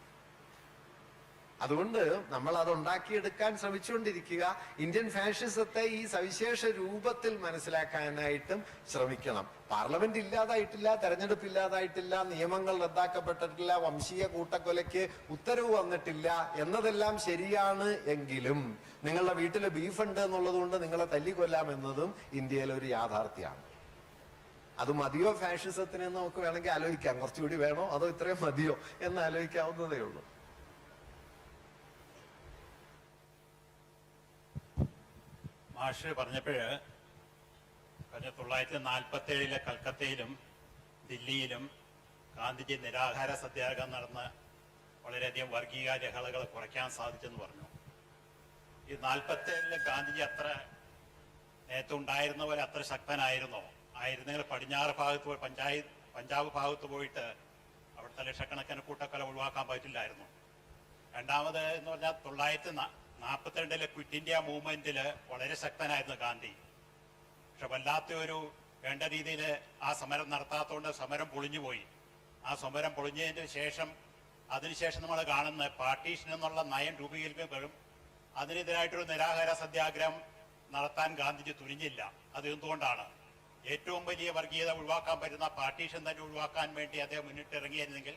അതുകൊണ്ട് നമ്മൾ അത് ഉണ്ടാക്കിയെടുക്കാൻ ശ്രമിച്ചുകൊണ്ടിരിക്കുക. ഇന്ത്യൻ ഫാഷിസത്തെ ഈ സവിശേഷ രൂപത്തിൽ മനസ്സിലാക്കാനായിട്ടും ശ്രമിക്കണം. പാർലമെന്റ് ഇല്ലാതായിട്ടില്ല, തെരഞ്ഞെടുപ്പ് ഇല്ലാതായിട്ടില്ല, നിയമങ്ങൾ റദ്ദാക്കപ്പെട്ടിട്ടില്ല, വംശീയ കൂട്ടക്കൊലയ്ക്ക് ഉത്തരവ് വന്നിട്ടില്ല എന്നതെല്ലാം ശരിയാണ്. എങ്കിലും നിങ്ങളുടെ വീട്ടിൽ ബീഫ് ഉണ്ട് എന്നുള്ളത് കൊണ്ട് നിങ്ങളെ തല്ലിക്കൊല്ലാം എന്നതും ഇന്ത്യയിലെ ഒരു യാഥാർത്ഥ്യമാണ്. അത് മതിയോ ഫാഷിസത്തിന് എന്ന് നമുക്ക് വേണമെങ്കിൽ ആലോചിക്കാം. കുറച്ചുകൂടി വേണോ അതോ ഇത്രയും മതിയോ എന്ന് ആലോചിക്കാവുന്നതേ ഉള്ളൂ. മാഷ് പറഞ്ഞപ്പോഴ് 1900 1947 കൽക്കത്തയിലും ദില്ലിയിലും ഗാന്ധിജി നിരാഹാര സത്യാഗ്രഹം നടന്ന് വളരെയധികം വർഗീയ ലഹളകൾ കുറയ്ക്കാൻ സാധിച്ചെന്ന് പറഞ്ഞു. ഈ 47 ഗാന്ധിജി അത്ര നേരത്തെ ഉണ്ടായിരുന്ന പോലെ അത്ര ശക്തനായിരുന്നോ? ആയിരുന്നെങ്കിൽ പടിഞ്ഞാറ് ഭാഗത്ത് പോയി പഞ്ചാബ് ഭാഗത്ത് പോയിട്ട് അവിടുത്തെ ലക്ഷക്കണക്കിന് കൂട്ടക്കൊല ഒഴിവാക്കാൻ പറ്റില്ലായിരുന്നു. രണ്ടാമത് എന്ന് പറഞ്ഞാൽ 1942 ക്വിറ്റ് ഇന്ത്യ മൂവ്മെന്റിൽ വളരെ ശക്തനായിരുന്നു ഗാന്ധി. പക്ഷെ വല്ലാത്ത ഒരു വേണ്ട രീതിയിൽ ആ സമരം നടത്താത്തതുകൊണ്ട് സമരം പൊളിഞ്ഞുപോയി. ആ സമരം പൊളിഞ്ഞതിന് ശേഷം അതിനുശേഷം നമ്മൾ കാണുന്ന പാർട്ടീഷൻ എന്നുള്ള നയം രൂപീകരിക്കുമ്പോഴും അതിനെതിരായിട്ടൊരു നിരാഹാര സത്യാഗ്രഹം നടത്താൻ ഗാന്ധിജി തുനിഞ്ഞില്ല. അത് എന്തുകൊണ്ടാണ്? ഏറ്റവും വലിയ വർഗീയത ഒഴിവാക്കാൻ പറ്റുന്ന പാർട്ടീഷൻ തന്നെ ഒഴിവാക്കാൻ വേണ്ടി അദ്ദേഹം മുന്നിട്ടിറങ്ങിയിരുന്നെങ്കിൽ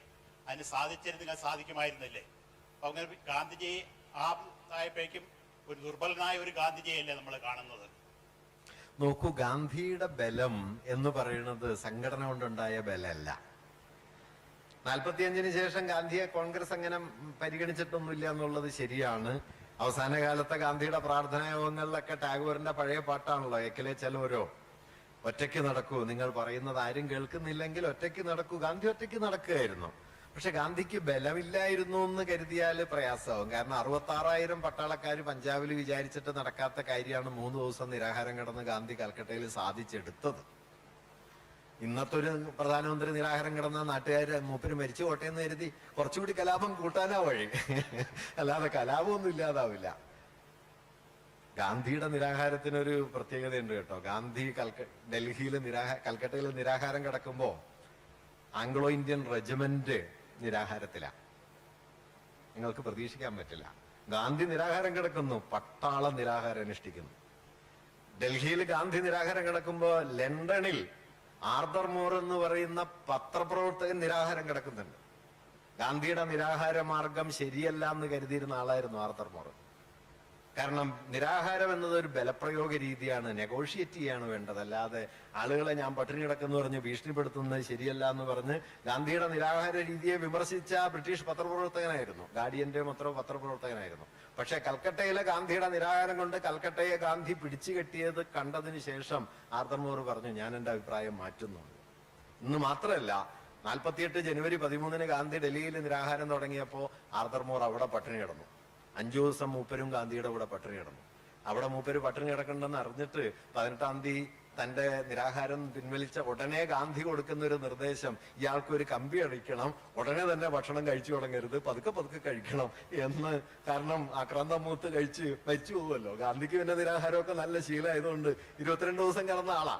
അതിന് സാധിച്ചിരുന്നെങ്കിൽ സാധിക്കുമായിരുന്നില്ലേ? അപ്പൊ അങ്ങനെ ഗാന്ധിജി ആ ആയപ്പോഴേക്കും ഒരു ദുർബലനായ ഒരു ഗാന്ധിജിയല്ലേ നമ്മൾ കാണുന്നത്. നോക്കൂ, ഗാന്ധിയുടെ ബലം എന്ന് പറയുന്നത് സംഘടന കൊണ്ടുണ്ടായ ബലമല്ല. 45-ന് ശേഷം ഗാന്ധിയെ കോൺഗ്രസ് അങ്ങനെ പരിഗണിച്ചിട്ടൊന്നുമില്ല എന്നുള്ളത് ശരിയാണ്. അവസാന കാലത്തെ ഗാന്ധിയുടെ പ്രാർത്ഥനാ യോഗങ്ങളിലൊക്കെ ടാഗോറിന്റെ പഴയ പാട്ടാണല്ലോ, ഏക്കലെ ചെലോരോ, ഒറ്റയ്ക്ക് നടക്കൂ, നിങ്ങൾ പറയുന്നത് ആരും കേൾക്കുന്നില്ലെങ്കിൽ ഒറ്റയ്ക്ക് നടക്കൂ. ഗാന്ധി ഒറ്റയ്ക്ക് നടക്കുകയായിരുന്നു. പക്ഷെ ഗാന്ധിക്ക് ബലമില്ലായിരുന്നു എന്ന് കരുതിയാൽ പ്രയാസമാവും. കാരണം 66,000 പട്ടാളക്കാർ പഞ്ചാബിൽ വിചാരിച്ചിട്ട് നടക്കാത്ത കാര്യമാണ് 3 ദിവസം നിരാഹാരം കിടന്ന് ഗാന്ധി കൽക്കട്ടയിൽ സാധിച്ചെടുത്തത്. ഇന്നത്തെ ഒരു പ്രധാനമന്ത്രി നിരാഹാരം കിടന്ന നാട്ടുകാര് മൂപ്പര് മരിച്ചു കോട്ടയെന്ന് കരുതി കുറച്ചുകൂടി കലാപം കൂട്ടാനാ വഴി, അല്ലാതെ കലാപമൊന്നും ഇല്ലാതാവില്ല. ഗാന്ധിയുടെ നിരാഹാരത്തിനൊരു പ്രത്യേകതയുണ്ട് കേട്ടോ. ഗാന്ധി ഡൽഹിയിൽ കൽക്കട്ടയിൽ നിരാഹാരം കിടക്കുമ്പോ ആംഗ്ലോ ഇന്ത്യൻ റെജിമെന്റ് നിരാഹാരത്തിലാണ്. നിങ്ങൾക്ക് പ്രതീക്ഷിക്കാൻ പറ്റില്ല. ഗാന്ധി നിരാഹാരം കിടക്കുന്നു, പട്ടാളം നിരാഹാരം അനുഷ്ഠിക്കുന്നു. ഡൽഹിയിൽ ഗാന്ധി നിരാഹാരം കിടക്കുമ്പോ ലണ്ടനിൽ ആർതർ മോർ എന്ന് പറയുന്ന പത്രപ്രവർത്തകൻ നിരാഹാരം കിടക്കുന്നുണ്ട്. ഗാന്ധിയുടെ നിരാഹാര മാർഗം ശരിയല്ല എന്ന് കരുതിയിരുന്ന ആളായിരുന്നു ആർതർ മോർ. കാരണം നിരാഹാരം എന്നത് ഒരു ബലപ്രയോഗ രീതിയാണ്, നെഗോഷിയേറ്റ് ചെയ്യാണ് വേണ്ടത്. അല്ലാതെ ആളുകളെ ഞാൻ പട്ടിണി കിടക്കുന്നു പറഞ്ഞ് ഭീഷണിപ്പെടുത്തുന്നത് ശരിയല്ല എന്ന് പറഞ്ഞ് ഗാന്ധിയുടെ നിരാഹാര രീതിയെ വിമർശിച്ച ബ്രിട്ടീഷ് പത്രപ്രവർത്തകനായിരുന്നു. ഗാർഡിയന്റെ പത്രപ്രവർത്തകനായിരുന്നു. പക്ഷെ കൽക്കട്ടയിലെ ഗാന്ധിയുടെ നിരാഹാരം കൊണ്ട് കൽക്കട്ടയെ ഗാന്ധി പിടിച്ചു കെട്ടിയത് കണ്ടതിന് ശേഷം ആർതർ മോർ പറഞ്ഞു, ഞാൻ എന്റെ അഭിപ്രായം മാറ്റുന്നു. ഇന്ന് മാത്രമല്ല, 48 ജനുവരി 13 ഗാന്ധി ഡൽഹിയിൽ നിരാഹാരം തുടങ്ങിയപ്പോ ആർതർ മോർ അവിടെ പട്ടിണി കിടന്നു. 5 ദിവസം മൂപ്പരും ഗാന്ധിയുടെ കൂടെ പട്ടിണി കിടന്നു. അവിടെ മൂപ്പര് പട്ടിണി കിടക്കണ്ടെന്ന് അറിഞ്ഞിട്ട് 18-ാം തീയതി തന്റെ നിരാഹാരം പിൻവലിച്ച ഉടനെ ഗാന്ധി കൊടുക്കുന്ന ഒരു നിർദ്ദേശം, ഇയാൾക്കൊരു കമ്പി അടിക്കണം, ഉടനെ തന്നെ ഭക്ഷണം കഴിച്ചു തുടങ്ങരുത്, പതുക്കെ പതുക്കെ കഴിക്കണം എന്ന്. കാരണം ആക്രാന്തം മൂത്ത് കഴിച്ച് മരിച്ചു പോകുമല്ലോ. ഗാന്ധിക്ക് പിന്നെ നിരാഹാരമൊക്കെ നല്ല ശീലമായതുകൊണ്ട് 22 ദിവസം കിടന്ന ആളാ.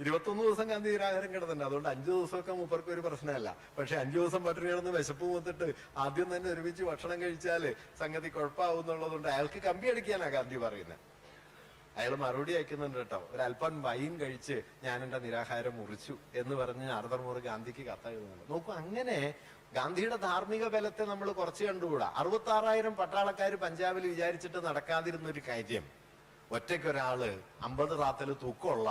21 ദിവസം ഗാന്ധി നിരാഹാരം കിടന്നുണ്ട്. അതുകൊണ്ട് 5 ദിവസമൊക്കെ മൂപ്പർക്ക് ഒരു പ്രശ്നമല്ല. പക്ഷെ 5 ദിവസം പട്ടിണി കിടന്ന് വിശപ്പ് മൂത്തിട്ട് ആദ്യം തന്നെ ഒരുമിച്ച് ഭക്ഷണം കഴിച്ചാല് സംഗതി കുഴപ്പമാവും എന്നുള്ളതുകൊണ്ട് അയാൾക്ക് കമ്പി അടിക്കാനാ ഗാന്ധി പറയുന്നത്. അയാൾ മറുപടി അയക്കുന്നുണ്ട് കേട്ടോ, ഒരല്പം വൈൻ കഴിച്ച് ഞാൻ എന്റെ നിരാഹാരം മുറിച്ചു എന്ന് പറഞ്ഞ് ആർതർ മോർ ഗാന്ധിക്ക് കത്തെഴുതുന്നുണ്ട്. നോക്കൂ, അങ്ങനെ ഗാന്ധിയുടെ ധാർമ്മിക ബലത്തെ നമ്മൾ കുറച്ച് കണ്ടുകൂടാ. 66,000 പട്ടാളക്കാർ പഞ്ചാബിൽ വിചാരിച്ചിട്ട് നടക്കാതിരുന്ന ഒരു കാര്യം, ഒറ്റയ്ക്കൊരാള് 50 റാത്തല് തൂക്കമുള്ള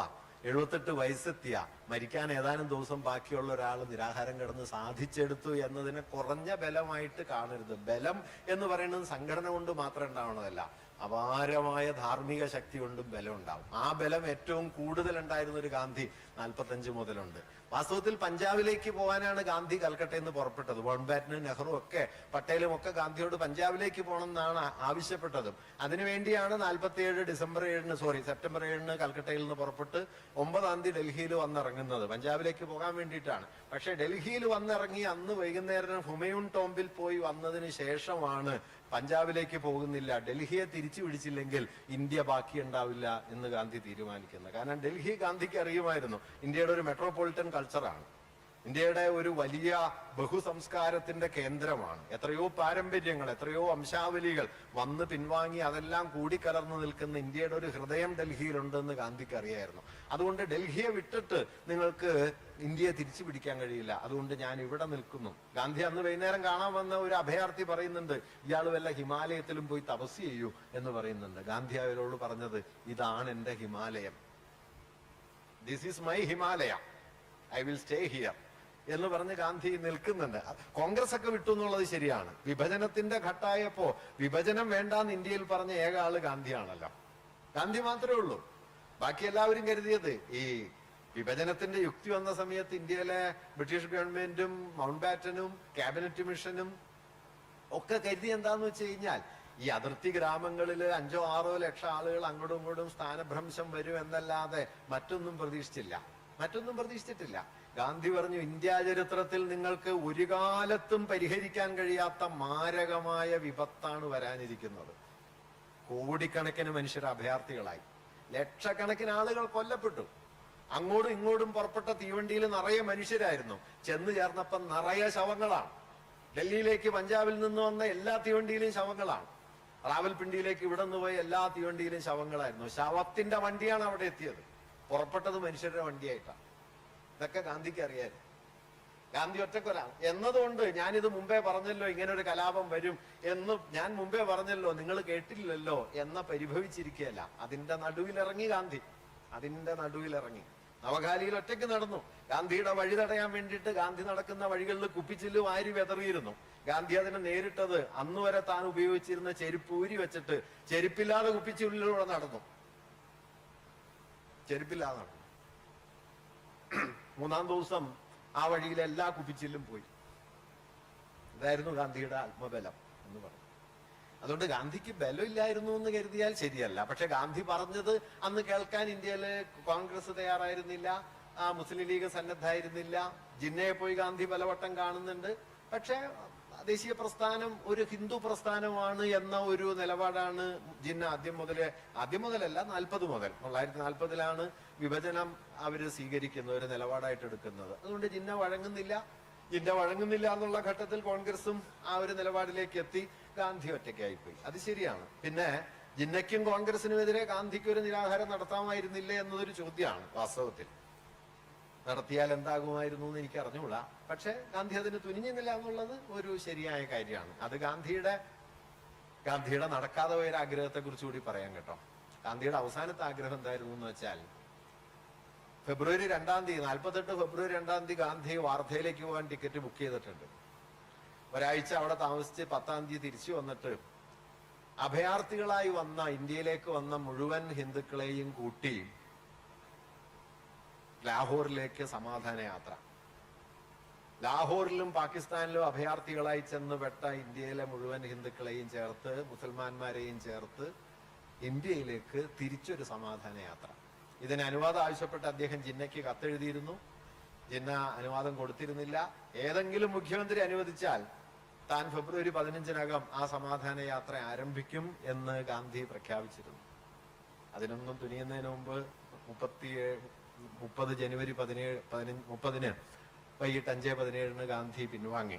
78 വയസ്സെത്തിയ മരിക്കാൻ ഏതാനും ദിവസം ബാക്കിയുള്ള ഒരാൾ നിരാഹാരം കിടന്ന് സാധിച്ചെടുത്തു എന്നതിനെ കുറഞ്ഞ ബലമായിട്ട് കാണരുത്. ബലം എന്ന് പറയുന്നത് സംഘടന കൊണ്ട് മാത്രം ഉണ്ടാവണതല്ല, അപാരമായ ധാർമ്മിക ശക്തി കൊണ്ടും ബലം ഉണ്ടാവും. ആ ബലം ഏറ്റവും കൂടുതൽ ഉണ്ടായിരുന്ന ഒരു ഗാന്ധി 45 മുതലുണ്ട്. വാസ്തവത്തിൽ പഞ്ചാബിലേക്ക് പോകാനാണ് ഗാന്ധി കൽക്കട്ടയിൽ നിന്ന് പുറപ്പെട്ടത്. മൗണ്ട്ബാറ്റനും നെഹ്റു ഒക്കെ പട്ടേലും ഒക്കെ ഗാന്ധിയോട് പഞ്ചാബിലേക്ക് പോകണം എന്നാണ് ആവശ്യപ്പെട്ടതും. അതിനുവേണ്ടിയാണ് 47 സെപ്റ്റംബർ 7 കൽക്കട്ടയിൽ നിന്ന് പുറപ്പെട്ട് 9-ാം തീയതി ഡൽഹിയിൽ വന്നിറങ്ങുന്നത്. പഞ്ചാബിലേക്ക് പോകാൻ വേണ്ടിയിട്ടാണ്. പക്ഷെ ഡൽഹിയിൽ വന്നിറങ്ങി അന്ന് വൈകുന്നേരം ഹുമയൂൺ ടോംബിൽ പോയി വന്നതിന് ശേഷമാണ് പഞ്ചാബിലേക്ക് പോകുന്നില്ല, ഡൽഹിയെ തിരിച്ചു പിടിച്ചില്ലെങ്കിൽ ഇന്ത്യ ബാക്കിയുണ്ടാവില്ല എന്ന് ഗാന്ധി തീരുമാനിക്കുന്നത്. കാരണം ഡൽഹി ഗാന്ധിക്ക് അറിയുമായിരുന്നു ഇന്ത്യയുടെ ഒരു മെട്രോപൊളിറ്റൻ കൾച്ചറാണ്, ഇന്ത്യയുടെ ഒരു വലിയ ബഹുസംസ്കാരത്തിന്റെ കേന്ദ്രമാണ്. എത്രയോ പാരമ്പര്യങ്ങൾ, എത്രയോ വംശാവലികൾ വന്ന് പിൻവാങ്ങി അതെല്ലാം കൂടിക്കലർന്നു നിൽക്കുന്ന ഇന്ത്യയുടെ ഒരു ഹൃദയം ഡൽഹിയിലുണ്ടെന്ന് ഗാന്ധിക്ക് അറിയായിരുന്നു. അതുകൊണ്ട് ഡൽഹിയെ വിട്ടിട്ട് നിങ്ങൾക്ക് ഇന്ത്യയെ തിരിച്ചു പിടിക്കാൻ കഴിയില്ല, അതുകൊണ്ട് ഞാൻ ഇവിടെ നിൽക്കുന്നു. ഗാന്ധി അന്ന് വൈകുന്നേരം കാണാൻ വന്ന ഒരു അഭയാർത്ഥി പറയുന്നുണ്ട്, ഇയാൾ വല്ല ഹിമാലയത്തിലും പോയി തപസ് ചെയ്യൂ എന്ന് പറയുന്നുണ്ട്. ഗാന്ധി അവരോട് പറഞ്ഞത്, ഇതാണ് എന്റെ ഹിമാലയം, this is my Himalaya, I will stay here എന്ന് പറഞ്ഞ് ഗാന്ധി നിൽക്കുന്നുണ്ട്. കോൺഗ്രസ് ഒക്കെ വിട്ടു എന്നുള്ളത് ശരിയാണ്. വിഭജനത്തിന്റെ ഘട്ടമായപ്പോ വിഭജനം വേണ്ടാന്ന് ഇന്ത്യയിൽ പറഞ്ഞ ഏക ആള് ഗാന്ധിയാണല്ലോ. ഗാന്ധി മാത്രമേ ഉള്ളൂ. ബാക്കി എല്ലാവരും കരുതിയത് ഈ വിഭജനത്തിന്റെ യുക്തി വന്ന സമയത്ത് ഇന്ത്യയിലെ ബ്രിട്ടീഷ് ഗവൺമെന്റും മൗണ്ട് ബാറ്റനും ക്യാബിനറ്റ് മിഷനും ഒക്കെ കരുതി എന്താന്ന് വെച്ച് കഴിഞ്ഞാൽ ഈ അതിർത്തി ഗ്രാമങ്ങളിൽ 5 or 6 ലക്ഷം ആളുകൾ അങ്ങോട്ടും ഇങ്ങോട്ടും സ്ഥാനഭ്രംശം വരും എന്നല്ലാതെ മറ്റൊന്നും പ്രതീക്ഷിച്ചിട്ടില്ല. ഗാന്ധി പറഞ്ഞു, ഇന്ത്യ ചരിത്രത്തിൽ നിങ്ങൾക്ക് ഒരു കാലത്തും പരിഹരിക്കാൻ കഴിയാത്ത മാരകമായ വിപത്താണ് വരാനിരിക്കുന്നത്. കോടിക്കണക്കിന് മനുഷ്യർ അഭയാർത്ഥികളായി, ലക്ഷക്കണക്കിന് ആളുകൾ കൊല്ലപ്പെട്ടു. അങ്ങോട്ടും ഇങ്ങോട്ടും പുറപ്പെട്ട തീവണ്ടിയിൽ നിറയെ മനുഷ്യരായിരുന്നു. ചെന്ന് ചേർന്നപ്പം നിറയെ ശവങ്ങളാണ്. ഡൽഹിയിലേക്ക് പഞ്ചാബിൽ നിന്ന് വന്ന എല്ലാ തീവണ്ടിയിലും ശവങ്ങളാണ്. റാവൽപിണ്ടിയിലേക്ക് ഇവിടെ നിന്ന് പോയ എല്ലാ തീവണ്ടിയിലും ശവങ്ങളായിരുന്നു. ശവത്തിന്റെ വണ്ടിയാണ് അവിടെ എത്തിയത്. പുറപ്പെട്ടത് മനുഷ്യരുടെ വണ്ടിയായിട്ടാണ്. ഇതൊക്കെ ഗാന്ധിക്ക് അറിയായിരുന്നു. ഗാന്ധി ഒറ്റക്കൊലാണ് എന്നതുകൊണ്ട് ഞാനിത് മുമ്പേ പറഞ്ഞല്ലോ, ഇങ്ങനെ ഒരു കലാപം വരും എന്ന് ഞാൻ മുമ്പേ പറഞ്ഞല്ലോ, നിങ്ങൾ കേട്ടില്ലല്ലോ എന്ന പരിഭവിച്ചിരിക്കുകയല്ല. അതിന്റെ നടുവിലിറങ്ങി ഗാന്ധി. നവഖാലിയിൽ ഒറ്റയ്ക്ക് നടന്നു. ഗാന്ധിയുടെ വഴി തടയാൻ വേണ്ടിയിട്ട് ഗാന്ധി നടക്കുന്ന വഴികളിൽ കുപ്പിച്ചില്ല് വാരി വെതറിയിരുന്നു. ഗാന്ധി അതിനെ നേരിട്ടത് അന്ന് വരെ താൻ ഉപയോഗിച്ചിരുന്ന ചെരുപ്പ് ഊരി വെച്ചിട്ട് ചെരുപ്പില്ലാതെ കുപ്പിച്ചില്ലിലൂടെ നടന്നു. മൂന്നാം ദിവസം ആ വഴിയിലെ എല്ലാ കുപ്പിച്ചില്ലും പോയി. ഇതായിരുന്നു ഗാന്ധിയുടെ ആത്മബലം എന്ന് പറഞ്ഞു. അതുകൊണ്ട് ഗാന്ധിക്ക് ബലമില്ലായിരുന്നു എന്ന് കരുതിയാൽ ശരിയല്ല. പക്ഷെ ഗാന്ധി പറഞ്ഞത് അന്ന് കേൾക്കാൻ ഇന്ത്യയില് കോൺഗ്രസ് തയ്യാറായിരുന്നില്ല, മുസ്ലിം ലീഗ് സന്നദ്ധായിരുന്നില്ല. ജിന്നയെ പോയി ഗാന്ധി പലവട്ടം കാണുന്നുണ്ട്. പക്ഷെ ദേശീയ പ്രസ്ഥാനം ഒരു ഹിന്ദു പ്രസ്ഥാനമാണ് എന്ന ഒരു നിലപാടാണ് ജിന്ന ആദ്യം മുതലല്ല, 1940 വിഭജനം അവര് സ്വീകരിക്കുന്ന ഒരു നിലപാടായിട്ട് എടുക്കുന്നത്. അതുകൊണ്ട് ജിന്ന വഴങ്ങുന്നില്ല എന്നുള്ള ഘട്ടത്തിൽ കോൺഗ്രസും ആ ഒരു നിലപാടിലേക്ക് എത്തി. ഗാന്ധി ഒറ്റയ്ക്കായിപ്പോയി. അത് ശരിയാണ്. പിന്നെ ജിന്നയ്ക്കും കോൺഗ്രസിനുമെതിരെ ഗാന്ധിക്ക് ഒരു നിരാഹാരം നടത്താമായിരുന്നില്ലേ എന്നതൊരു ചോദ്യമാണ്. വാസ്തവത്തിൽ നടത്തിയാൽ എന്താകുമായിരുന്നു എന്ന് എനിക്ക് അറിഞ്ഞുകൂടാ. പക്ഷെ ഗാന്ധി അതിന് തുനിഞ്ഞില്ല എന്നുള്ളത് ഒരു ശരിയായ കാര്യമാണ്. അത് ഗാന്ധിയുടെ നടക്കാതെ പോയ ആഗ്രഹത്തെ കുറിച്ച് കൂടി പറയാം കേട്ടോ. ഗാന്ധിയുടെ അവസാനത്തെ ആഗ്രഹം എന്തായിരുന്നു എന്ന് വെച്ചാൽ, ഫെബ്രുവരി 2 ഗാന്ധി വാർധയിലേക്ക് പോകാൻ ടിക്കറ്റ് ബുക്ക് ചെയ്തിട്ടുണ്ട്. ഒരാഴ്ച അവിടെ താമസിച്ച് 10 തിരിച്ചു വന്നിട്ട് അഭയാർത്ഥികളായി ഇന്ത്യയിലേക്ക് വന്ന മുഴുവൻ ഹിന്ദുക്കളെയും കൂട്ടി ലാഹോറിലേക്ക് സമാധാന യാത്ര. ലാഹോറിലും പാകിസ്ഥാനിലും അഭയാർത്ഥികളായി ചെന്ന് പെട്ട ഇന്ത്യയിലെ മുഴുവൻ ഹിന്ദുക്കളെയും ചേർത്ത് മുസൽമാന്മാരെയും ചേർത്ത് ഇന്ത്യയിലേക്ക് തിരിച്ചൊരു സമാധാന യാത്ര. ഇതിന് അനുവാദം ആവശ്യപ്പെട്ട് അദ്ദേഹം ജിന്നയ്ക്ക് കത്തെഴുതിയിരുന്നു. ജിന്ന അനുവാദം കൊടുത്തിരുന്നില്ല. ഏതെങ്കിലും മുഖ്യമന്ത്രി അനുവദിച്ചാൽ താൻ ഫെബ്രുവരി 15 ആ സമാധാന യാത്ര ആരംഭിക്കും എന്ന് ഗാന്ധി പ്രഖ്യാപിച്ചിരുന്നു. അതിനൊന്നും തുനിയുന്നതിന് മുമ്പ് 30 ജനുവരി 30 വൈകിട്ട് 5:17 ഗാന്ധി പിൻവാങ്ങി.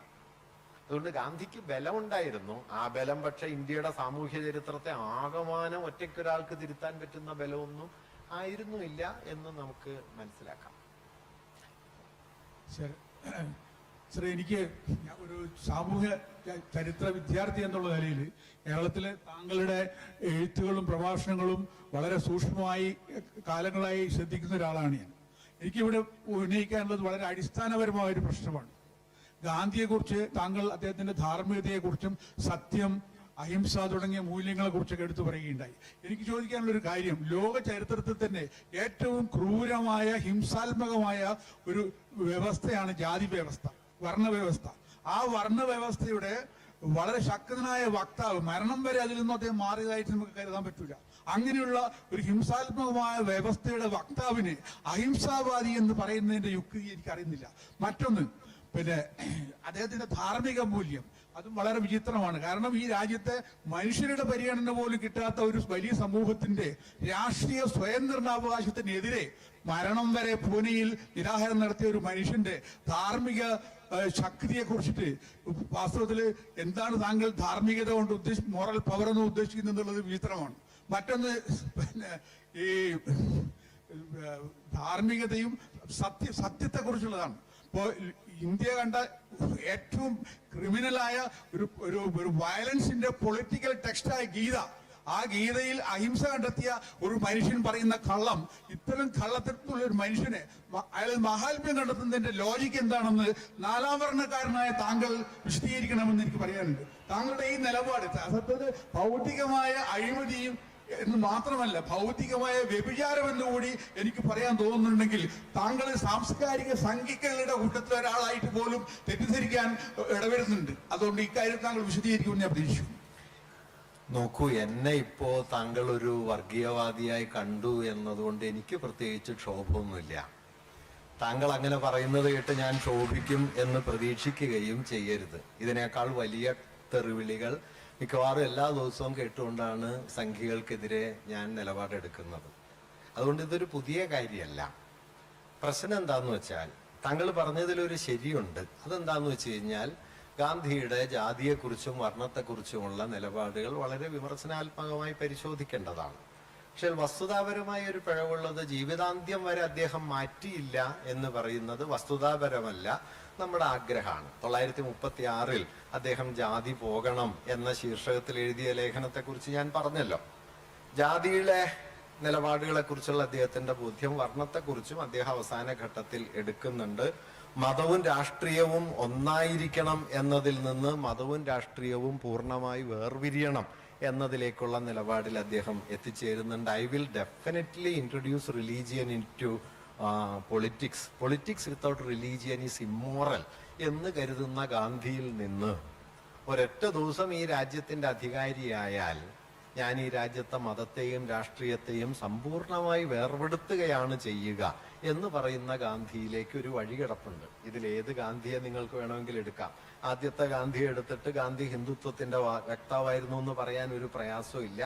അതുകൊണ്ട് ഗാന്ധിക്ക് ബലമുണ്ടായിരുന്നു. ആ ബലം പക്ഷെ ഇന്ത്യയുടെ സാമൂഹ്യ ചരിത്രത്തെ ആകമാനം ഒറ്റയ്ക്കൊരാൾക്ക് തിരുത്താൻ പറ്റുന്ന ബലമൊന്നും ആയിരുന്നില്ല എന്ന് നമുക്ക് മനസ്സിലാക്കാം. സാർ, എനിക്ക് ഒരു സാമൂഹ്യ ചരിത്ര വിദ്യാർത്ഥി എന്നുള്ള നിലയിൽ കേരളത്തിലെ താങ്കളുടെ എഴുത്തുകളും പ്രഭാഷണങ്ങളും വളരെ സൂക്ഷ്മമായി കാലങ്ങളായി ശ്രദ്ധിക്കുന്ന ഒരാളാണ് ഞാൻ. എനിക്കിവിടെ ഉന്നയിക്കാനുള്ളത് വളരെ അടിസ്ഥാനപരമായ ഒരു പ്രശ്നമാണ്. ഗാന്ധിയെക്കുറിച്ച് താങ്കൾ അദ്ദേഹത്തിന്റെ ധാർമ്മികതയെക്കുറിച്ചും സത്യം, അഹിംസ തുടങ്ങിയ മൂല്യങ്ങളെ കുറിച്ചൊക്കെ എടുത്തു പറയുകയുണ്ടായി. എനിക്ക് ചോദിക്കാനുള്ള ഒരു കാര്യം, ലോക ചരിത്രത്തിൽ തന്നെ ഏറ്റവും ക്രൂരമായ ഹിംസാത്മകമായ ഒരു വ്യവസ്ഥയാണ് ജാതി വ്യവസ്ഥ, വർണ്ണവ്യവസ്ഥ. ആ വർണ്ണവ്യവസ്ഥയുടെ വളരെ ശക്തനായ വക്താവ്, മരണം വരെ അതിൽ നിന്നും അദ്ദേഹം മാറിയതായിട്ട് നമുക്ക് കരുതാൻ പറ്റൂല. അങ്ങനെയുള്ള ഒരു ഹിംസാത്മകമായ വ്യവസ്ഥയുടെ വക്താവിന് അഹിംസാവാദി എന്ന് പറയുന്നതിന്റെ യുക്തി എനിക്ക് അറിയുന്നില്ല. മറ്റൊന്ന്, അദ്ദേഹത്തിന്റെ ധാർമ്മിക മൂല്യം അതും വളരെ വിചിത്രമാണ്. കാരണം ഈ രാജ്യത്തെ മനുഷ്യരുടെ പരിഗണന പോലും കിട്ടാത്ത ഒരു വലിയ സമൂഹത്തിന്റെ രാഷ്ട്രീയ സ്വയം നിർണാവകാശത്തിനെതിരെ മരണം വരെ പൂനെയിൽ നിരാഹാരം നടത്തിയ ഒരു മനുഷ്യന്റെ ധാർമ്മിക ശക്തിയെ കുറിച്ചിട്ട് വാസ്തവത്തിൽ എന്താണ് താങ്കൾ ധാർമ്മികത കൊണ്ട് മോറൽ പവർ എന്ന് ഉദ്ദേശിക്കുന്നുള്ളത് വിചിത്രമാണ്. മറ്റൊന്ന്, ഈ ധാർമ്മികതയും സത്യത്തെ കുറിച്ചുള്ളതാണ്. ഇപ്പോ ഇന്ത്യ കണ്ട ഏറ്റവും ക്രിമിനലായ ഒരു വയലൻസിന്റെ പൊളിറ്റിക്കൽ ടെക്സ്റ്റായ ഗീത, ആ ഗീതയിൽ അഹിംസ കണ്ടെത്തിയ ഒരു മനുഷ്യൻ പറയുന്ന കള്ളം, ഇത്തരം കള്ളത്തിലുള്ള ഒരു മനുഷ്യനെ അയാൾ മഹാത്മ്യം കണ്ടെത്തുന്നതിന്റെ ലോജിക്ക് എന്താണെന്ന് 4ാം വർണ്ണക്കാരനായ താങ്കൾ വിശദീകരിക്കണമെന്ന് എനിക്ക് പറയാനുണ്ട്. താങ്കളുടെ ഈ നിലപാട് സത്യത്തിൽ ഭൗതികമായ അഴിമതിയും എന്ന് മാത്രമല്ല ഭൗതികമായ വ്യഭിചാരം എന്നുകൂടി എനിക്ക് പറയാൻ തോന്നുന്നുണ്ടെങ്കിൽ താങ്കൾ സാംസ്കാരിക സംഘികളുടെ കൂട്ടത്തിൽ ഒരാളായിട്ട് പോലും തെറ്റിദ്ധരിക്കാൻ ഇടവരുന്നുണ്ട്. അതുകൊണ്ട് ഇക്കാര്യം താങ്കൾ വിശദീകരിക്കുമെന്ന് ഞാൻ പ്രതീക്ഷിക്കുന്നു. നോക്കൂ, എന്നെ ഇപ്പോ താങ്കൾ ഒരു വർഗീയവാദിയായി കണ്ടു എന്നതുകൊണ്ട് എനിക്ക് പ്രത്യേകിച്ച് ക്ഷോഭമൊന്നുമില്ല. താങ്കൾ അങ്ങനെ പറയുന്നത് കേട്ട് ഞാൻ ക്ഷോഭിക്കും എന്ന് പ്രതീക്ഷിക്കുകയും ചെയ്യരുത്. ഇതിനേക്കാൾ വലിയ തെറിവിളികൾ മിക്കവാറും എല്ലാ ദിവസവും കേട്ടുകൊണ്ടാണ് സംഘികൾക്കെതിരെ ഞാൻ നിലപാടെടുക്കുന്നത്. അതുകൊണ്ട് ഇതൊരു പുതിയ കാര്യമല്ല. പ്രശ്നം എന്താന്ന് വെച്ചാൽ, താങ്കൾ പറഞ്ഞതിലൊരു ശരിയുണ്ട്. അതെന്താന്ന് വെച്ച് കഴിഞ്ഞാൽ, ഗാന്ധിയുടെ ജാതിയെക്കുറിച്ചും വർണ്ണത്തെക്കുറിച്ചുമുള്ള നിലപാടുകൾ വളരെ വിമർശനാത്മകമായി പരിശോധിക്കേണ്ടതാണ്. പക്ഷെ വസ്തുതാപരമായ ഒരു പിഴവുള്ളത് ജീവിതാന്ത്യം വരെ അദ്ദേഹം മാറ്റിയില്ല എന്ന് പറയുന്നത് വസ്തുതാപരമല്ല, നമ്മുടെ ആഗ്രഹമാണ്. 936 അദ്ദേഹം ജാതി പോകണം എന്ന ശീർഷകത്തിൽ എഴുതിയ ലേഖനത്തെക്കുറിച്ച് ഞാൻ പറഞ്ഞല്ലോ. ജാതിയുടെ നിലപാടുകളെ കുറിച്ചുള്ള അദ്ദേഹത്തിന്റെ ബോധ്യം വർണ്ണത്തെക്കുറിച്ചും അദ്ദേഹം അവസാന ഘട്ടത്തിൽ എടുക്കുന്നുണ്ട്. മതവും രാഷ്ട്രീയവും ഒന്നായിരിക്കണം എന്നതിൽ നിന്ന് മതവും രാഷ്ട്രീയവും പൂർണ്ണമായി വേർപിരിയണം എന്നതിലേക്കുള്ള നിലപാടിൽ അദ്ദേഹം എത്തിച്ചേരുന്നുണ്ട്. I will definitely introduce religion into politics without religion is immoral എന്ന് കരുതുന്ന ഗാന്ധിയിൽ നിന്ന് ഒരൊറ്റ ദിവസം ഈ രാജ്യത്തിന്റെ അധികാരിയായാൽ ഞാൻ ഈ രാജ്യത്തെ മതത്തെയും രാഷ്ട്രീയത്തെയും സമ്പൂർണമായി വേർപെടുത്തുകയാണ് ചെയ്യുക എന്ന് പറയുന്ന ഗാന്ധിയിലേക്ക് ഒരു വഴി കിടപ്പുണ്ട്. ഇതിലേത് ഗാന്ധിയെ നിങ്ങൾക്ക് വേണമെങ്കിൽ എടുക്കാം. ആദ്യത്തെ ഗാന്ധിയെ എടുത്തിട്ട് ഗാന്ധി ഹിന്ദുത്വത്തിന്റെ വക്താവായിരുന്നു എന്ന് പറയാൻ ഒരു പ്രയാസവും ഇല്ല.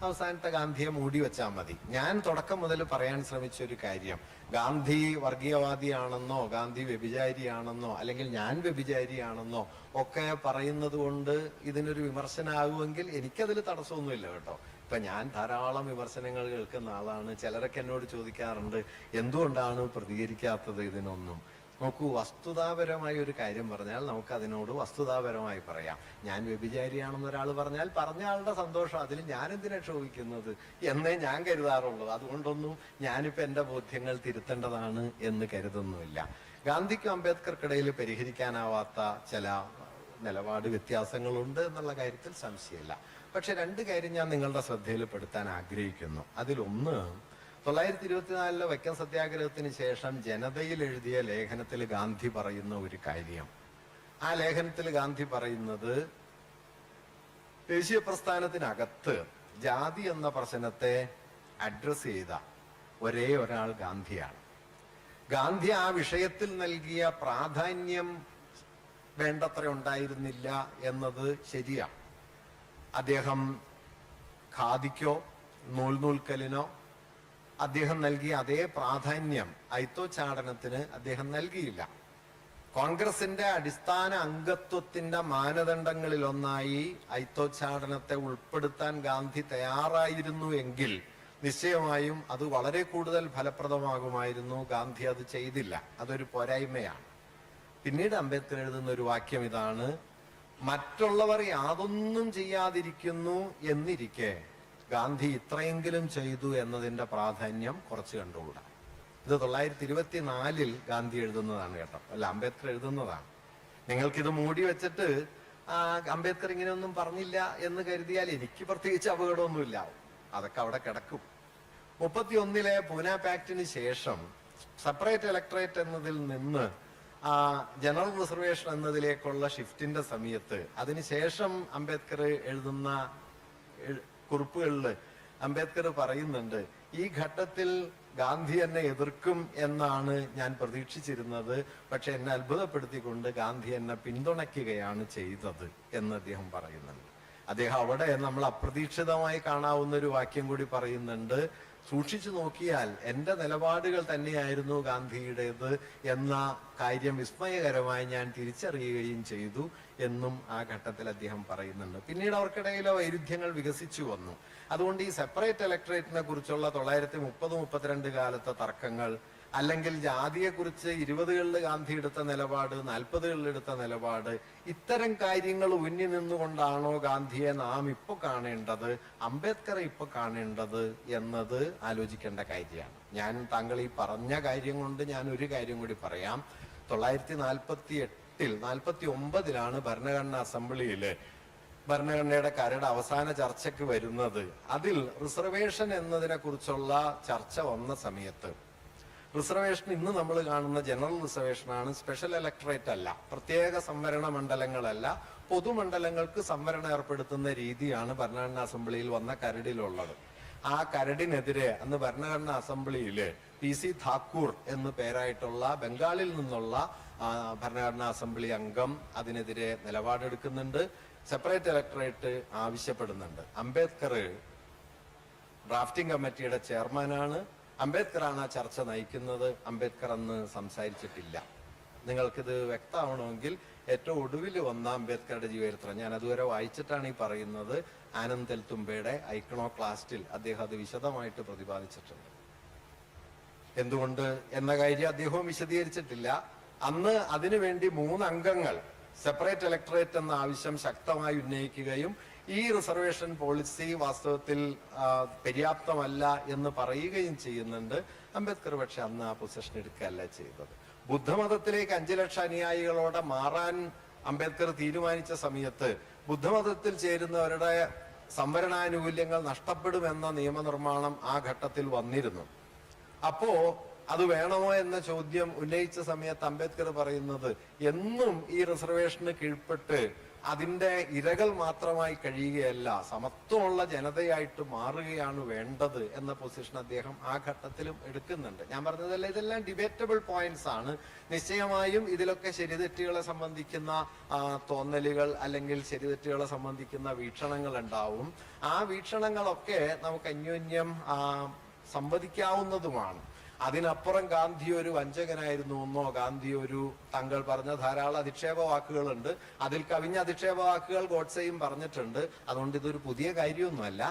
അവസാനത്തെ ഗാന്ധിയെ മൂടി വെച്ചാൽ മതി. ഞാൻ തുടക്കം മുതൽ പറയാൻ ശ്രമിച്ച ഒരു കാര്യം, ഗാന്ധി വർഗീയവാദിയാണെന്നോ ഗാന്ധി വ്യഭിചാരിയാണെന്നോ അല്ലെങ്കിൽ ഞാൻ വ്യഭിചാരിയാണെന്നോ ഒക്കെ പറയുന്നത് കൊണ്ട് ഇതിനൊരു വിമർശനമാകുമെങ്കിൽ എനിക്കതിൽ തടസ്സമൊന്നുമില്ല കേട്ടോ. ഇപ്പൊ ഞാൻ ധാരാളം വിമർശനങ്ങൾ കേൾക്കുന്ന ആളാണ്. ചിലരൊക്കെ എന്നോട് ചോദിക്കാറുണ്ട്, എന്തുകൊണ്ടാണ് പ്രതികരിക്കാത്തത് ഇതിനൊന്നും. നോക്കൂ, വസ്തുതാപരമായ ഒരു കാര്യം പറഞ്ഞാൽ നമുക്ക് അതിനോട് വസ്തുതാപരമായി പറയാം. ഞാൻ വ്യഭിചാരിയാണെന്ന് ഒരാൾ പറഞ്ഞാൽ പറഞ്ഞ ആളുടെ സന്തോഷം, അതിൽ ഞാൻ എന്തിനാ ക്ഷോഭിക്കുന്നത് എന്നേ ഞാൻ കരുതാറുള്ളൂ. അതുകൊണ്ടൊന്നും ഞാനിപ്പോ എന്റെ ബോധ്യങ്ങൾ തിരുത്തേണ്ടതാണ് എന്ന് കരുതുന്നുമില്ല. ഗാന്ധിക്കും അംബേദ്കർക്കിടയിൽ പരിഹരിക്കാനാവാത്ത ചില നിലപാട് വ്യത്യാസങ്ങളുണ്ട് എന്നുള്ള കാര്യത്തിൽ സംശയമില്ല. പക്ഷെ രണ്ട് കാര്യം ഞാൻ നിങ്ങളുടെ ശ്രദ്ധയിൽപ്പെടുത്താൻ ആഗ്രഹിക്കുന്നു. അതിലൊന്ന്, 924 വൈക്കം സത്യാഗ്രഹത്തിന് ശേഷം ജനതയിൽ എഴുതിയ ലേഖനത്തിൽ ഗാന്ധി പറയുന്ന ഒരു കാര്യം. ആ ലേഖനത്തിൽ ഗാന്ധി പറയുന്നത്, ദേശീയ പ്രസ്ഥാനത്തിനകത്ത് ജാതി എന്ന പ്രശ്നത്തെ അഡ്രസ് ചെയ്ത ഒരേ ഒരാൾ ഗാന്ധിയാണ്. ഗാന്ധി ആ വിഷയത്തിൽ നൽകിയ പ്രാധാന്യം വേണ്ടത്ര ഉണ്ടായിരുന്നില്ല എന്നത് ശരിയാണ്. അദ്ദേഹം ഖാദിക്കോ നൂൽക്കലിനോ അദ്ദേഹം നൽകിയ അതേ പ്രാധാന്യം അയിത്തോച്ചാടനത്തിന് അദ്ദേഹം നൽകിയില്ല. കോൺഗ്രസിന്റെ അടിസ്ഥാന അംഗത്വത്തിന്റെ മാനദണ്ഡങ്ങളിലൊന്നായി അയിത്തോച്ചാടനത്തെ ഉൾപ്പെടുത്താൻ ഗാന്ധി തയ്യാറായിരുന്നു എങ്കിൽ നിശ്ചയമായും അത് വളരെ കൂടുതൽ ഫലപ്രദമാകുമായിരുന്നു. ഗാന്ധി അത് ചെയ്തില്ല. അതൊരു പോരായ്മയാണ്. പിന്നീട് അംബേദ്കർ എഴുതുന്ന ഒരു വാക്യം ഇതാണ്, മറ്റുള്ളവർ യാതൊന്നും ചെയ്യാതിരിക്കുന്നു എന്നിരിക്കെ ഗാന്ധി ഇത്രയെങ്കിലും ചെയ്തു എന്നതിന്റെ പ്രാധാന്യം കുറച്ച് കണ്ടുകൂടാ. ഇത് 924 ഗാന്ധി എഴുതുന്നതാണ് കേട്ടോ, അല്ല അംബേദ്കർ എഴുതുന്നതാണ്. നിങ്ങൾക്കിത് മൂടി വെച്ചിട്ട് അംബേദ്കർ ഇങ്ങനെയൊന്നും പറഞ്ഞില്ല എന്ന് കരുതിയാൽ എനിക്ക് പ്രത്യേകിച്ച് അപകടമൊന്നുമില്ല. അതൊക്കെ അവിടെ കിടക്കും. 31 പൂന പാക്ടിന് ശേഷം സെപ്പറേറ്റ് ഇലക്ടറേറ്റ് എന്നതിൽ നിന്ന് ജനറൽ റിസർവേഷൻ എന്നതിലേക്കുള്ള ഷിഫ്റ്റിന്റെ സമയത്ത് അതിനുശേഷം അംബേദ്കർ എഴുതുന്ന കുറിപ്പുകളിൽ അംബേദ്കർ പറയുന്നുണ്ട്, ഈ ഘട്ടത്തിൽ ഗാന്ധി എന്നെ എതിർക്കും എന്നാണ് ഞാൻ പ്രതീക്ഷിച്ചിരുന്നത്. പക്ഷെ എന്നെ അത്ഭുതപ്പെടുത്തിക്കൊണ്ട് ഗാന്ധി എന്നെ പിന്തുണയ്ക്കുകയാണ് ചെയ്തത് എന്ന് അദ്ദേഹം പറയുന്നുണ്ട്. അദ്ദേഹം അവിടെ നമ്മൾ അപ്രതീക്ഷിതമായി കാണാവുന്ന ഒരു വാക്യം കൂടി പറയുന്നുണ്ട്, സൂക്ഷിച്ചു നോക്കിയാൽ എന്റെ നിലപാടുകൾ തന്നെയായിരുന്നു ഗാന്ധിയുടേത് എന്ന കാര്യം വിസ്മയകരമായി ഞാൻ തിരിച്ചറിയുകയും ചെയ്തു എന്നും ആ ഘട്ടത്തിൽ അദ്ദേഹം പറയുന്നുണ്ട്. പിന്നീട് അവർക്കിടയിലെ വൈരുദ്ധ്യങ്ങൾ വികസിച്ചു വന്നു. അതുകൊണ്ട് ഈ സെപ്പറേറ്റ് ഇലക്ടറേറ്റിനെ കുറിച്ചുള്ള 930-32 കാലത്തെ തർക്കങ്ങൾ, അല്ലെങ്കിൽ ജാതിയെക്കുറിച്ച് 20കളിൽ ഗാന്ധി എടുത്ത നിലപാട്, 40കളിൽ എടുത്ത നിലപാട്, ഇത്തരം കാര്യങ്ങൾ ഉന്നി നിന്നുകൊണ്ടാണോ ഗാന്ധിയെ നാം ഇപ്പൊ കാണേണ്ടത്, അംബേദ്കറെ ഇപ്പൊ കാണേണ്ടത് എന്നത് ആലോചിക്കേണ്ട കാര്യമാണ്. ഞാൻ താങ്കൾ ഈ പറഞ്ഞ കാര്യം കൊണ്ട് ഞാൻ ഒരു കാര്യം കൂടി പറയാം. 948-49 ഭരണഘടനാ അസംബ്ലിയില് ഭരണഘടനയുടെ കരട് അവസാന ചർച്ചയ്ക്ക് വരുന്നത്, അതിൽ റിസർവേഷൻ എന്നതിനെ കുറിച്ചുള്ള ചർച്ച വന്ന സമയത്ത് റിസർവേഷൻ ഇന്ന് നമ്മൾ കാണുന്ന ജനറൽ റിസർവേഷനാണ്, സ്പെഷ്യൽ ഇലക്ടറേറ്റ് അല്ല, പ്രത്യേക സംവരണ മണ്ഡലങ്ങളല്ല, പൊതുമണ്ഡലങ്ങൾക്ക് സംവരണം ഏർപ്പെടുത്തുന്ന രീതിയാണ് ഭരണഘടനാ അസംബ്ലിയിൽ വന്ന കരടിലുള്ളത്. ആ കരടിനെതിരെ അന്ന് ഭരണഘടനാ അസംബ്ലിയില് PC ഠാക്കൂർ എന്ന് പേരായിട്ടുള്ള ബംഗാളിൽ നിന്നുള്ള ഭരണഘടനാ അസംബ്ലി അംഗം അതിനെതിരെ നിലപാടെടുക്കുന്നുണ്ട്. സെപ്പറേറ്റ് ഇലക്ടറേറ്റ് ആവശ്യപ്പെടുന്നുണ്ട്. അംബേദ്കർ ഡ്രാഫ്റ്റിംഗ് കമ്മിറ്റിയുടെ ചെയർമാനാണ്. അംബേദ്കറാണ് ആ ചർച്ച നയിക്കുന്നത്. അംബേദ്കർ അന്ന് സംസാരിച്ചിട്ടില്ല. നിങ്ങൾക്കിത് വ്യക്തമാവണമെങ്കിൽ ഏറ്റവും ഒടുവിൽ വന്ന അംബേദ്കറുടെ ജീവചരിത്രം, ഞാൻ അതുവരെ വായിച്ചിട്ടാണ് ഈ പറയുന്നത്, ആനന്ദ് തെൽത്തുംബയുടെ ഐക്കണോക്ലാസ്റ്റിൽ അദ്ദേഹം അത് വിശദമായിട്ട് പ്രതിപാദിച്ചിട്ടുണ്ട്. എന്തുകൊണ്ട് എന്ന കാര്യം അദ്ദേഹവും വിശദീകരിച്ചിട്ടില്ല. അന്ന് അതിനുവേണ്ടി 3 അംഗങ്ങൾ സെപ്പറേറ്റ് ഇലക്ടറേറ്റ് എന്ന ആവശ്യം ശക്തമായി ഉന്നയിക്കുകയും ഈ റിസർവേഷൻ പോളിസി വാസ്തവത്തിൽ പര്യാപ്തമല്ല എന്ന് പറയുകയും ചെയ്യുന്നുണ്ട്. അംബേദ്കർ പക്ഷെ അന്ന് ആ പൊസിഷൻ എടുക്കുകയല്ല ചെയ്തത്. ബുദ്ധമതത്തിലേക്ക് 5 ലക്ഷം അനുയായികളോടെ മാറാൻ അംബേദ്കർ തീരുമാനിച്ച സമയത്ത് ബുദ്ധമതത്തിൽ ചേരുന്നവരുടെ സംവരണാനുകൂല്യങ്ങൾ നഷ്ടപ്പെടുമെന്ന നിയമനിർമ്മാണം ആ ഘട്ടത്തിൽ വന്നിരുന്നു. അപ്പോ അത് വേണമോ എന്ന ചോദ്യം ഉന്നയിച്ച സമയത്ത് അംബേദ്കർ പറയുന്നത്, എന്നും ഈ റിസർവേഷന് കീഴ്പ്പെട്ട് അതിന്റെ ഇരകൾ മാത്രമായി കഴിയുകയല്ല, സമത്വമുള്ള ജനതയായിട്ട് മാറുകയാണ് വേണ്ടത് എന്ന പൊസിഷൻ അദ്ദേഹം ആ ഘട്ടത്തിലും എടുക്കുന്നുണ്ട്. ഞാൻ പറഞ്ഞതല്ല, ഇതെല്ലാം ഡിബേറ്റബിൾ പോയിന്റ്സ് ആണ്. നിശ്ചയമായും ഇതിലൊക്കെ ശരിതെറ്റുകളെ സംബന്ധിക്കുന്ന തോന്നലുകൾ അല്ലെങ്കിൽ ശരിതെറ്റുകളെ സംബന്ധിക്കുന്ന വീക്ഷണങ്ങൾ ഉണ്ടാവും. ആ വീക്ഷണങ്ങളൊക്കെ നമുക്ക് അന്യോന്യം സംവദിക്കാവുന്നതുമാണ്. അതിനപ്പുറം ഗാന്ധി ഒരു വഞ്ചകനായിരുന്നു എന്നോ, ഗാന്ധി ഒരു, താങ്കൾ പറഞ്ഞ ധാരാളം അധിക്ഷേപ വാക്കുകളുണ്ട്, അതിൽ കവിഞ്ഞ അധിക്ഷേപ വാക്കുകൾ ഗോഡ്സെയും പറഞ്ഞിട്ടുണ്ട്. അതുകൊണ്ട് ഇതൊരു പുതിയ കാര്യമൊന്നുമല്ല.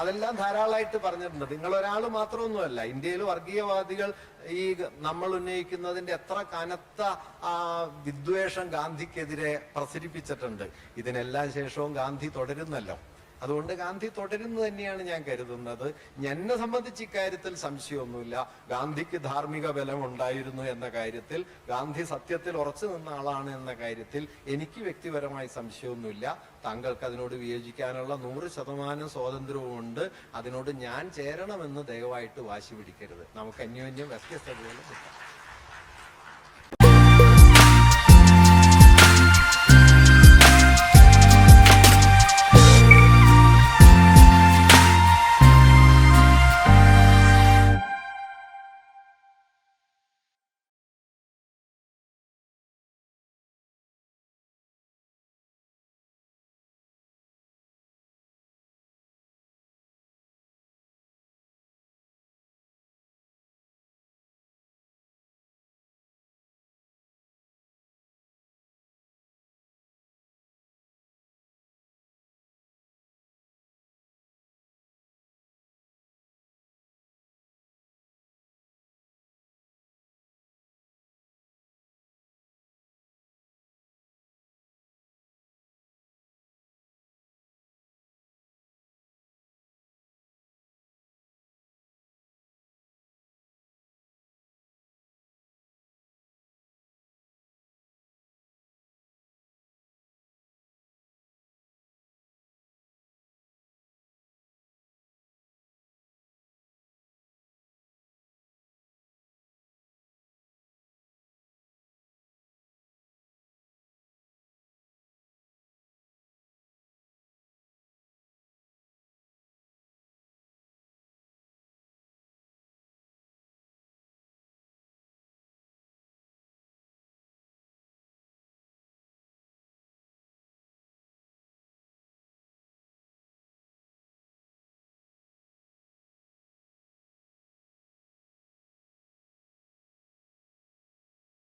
അതെല്ലാം ധാരാളമായിട്ട് പറഞ്ഞിട്ടുണ്ട്. നിങ്ങൾ ഒരാൾ മാത്രമൊന്നുമല്ല, ഇന്ത്യയിൽ വർഗീയവാദികൾ ഈ നമ്മൾ ഉന്നയിക്കുന്നതിന്റെ എത്ര കനത്ത വിദ്വേഷം ഗാന്ധിക്കെതിരെ പ്രസരിപ്പിച്ചിട്ടുണ്ട്. ഇതിനെല്ലാം ശേഷവും ഗാന്ധി തുടരുന്നല്ലോ. അതുകൊണ്ട് ഗാന്ധി തുടരുന്നു തന്നെയാണ് ഞാൻ കരുതുന്നത്. എന്നെ സംബന്ധിച്ച് ഇക്കാര്യത്തിൽ സംശയമൊന്നുമില്ല. ഗാന്ധിക്ക് ധാർമ്മിക ബലം ഉണ്ടായിരുന്നു എന്ന കാര്യത്തിൽ, ഗാന്ധി സത്യത്തിൽ ഉറച്ചു നിന്ന ആളാണ് എന്ന കാര്യത്തിൽ എനിക്ക് വ്യക്തിപരമായി സംശയമൊന്നുമില്ല. താങ്കൾക്ക് അതിനോട് വിയോജിക്കാനുള്ള 100% സ്വാതന്ത്ര്യവുമുണ്ട്. അതിനോട് ഞാൻ ചേരണമെന്ന് ദയവായിട്ട് വാശി പിടിക്കരുത്. നമുക്ക് അന്യോന്യം വ്യത്യസ്തതകൾ കിട്ടാം.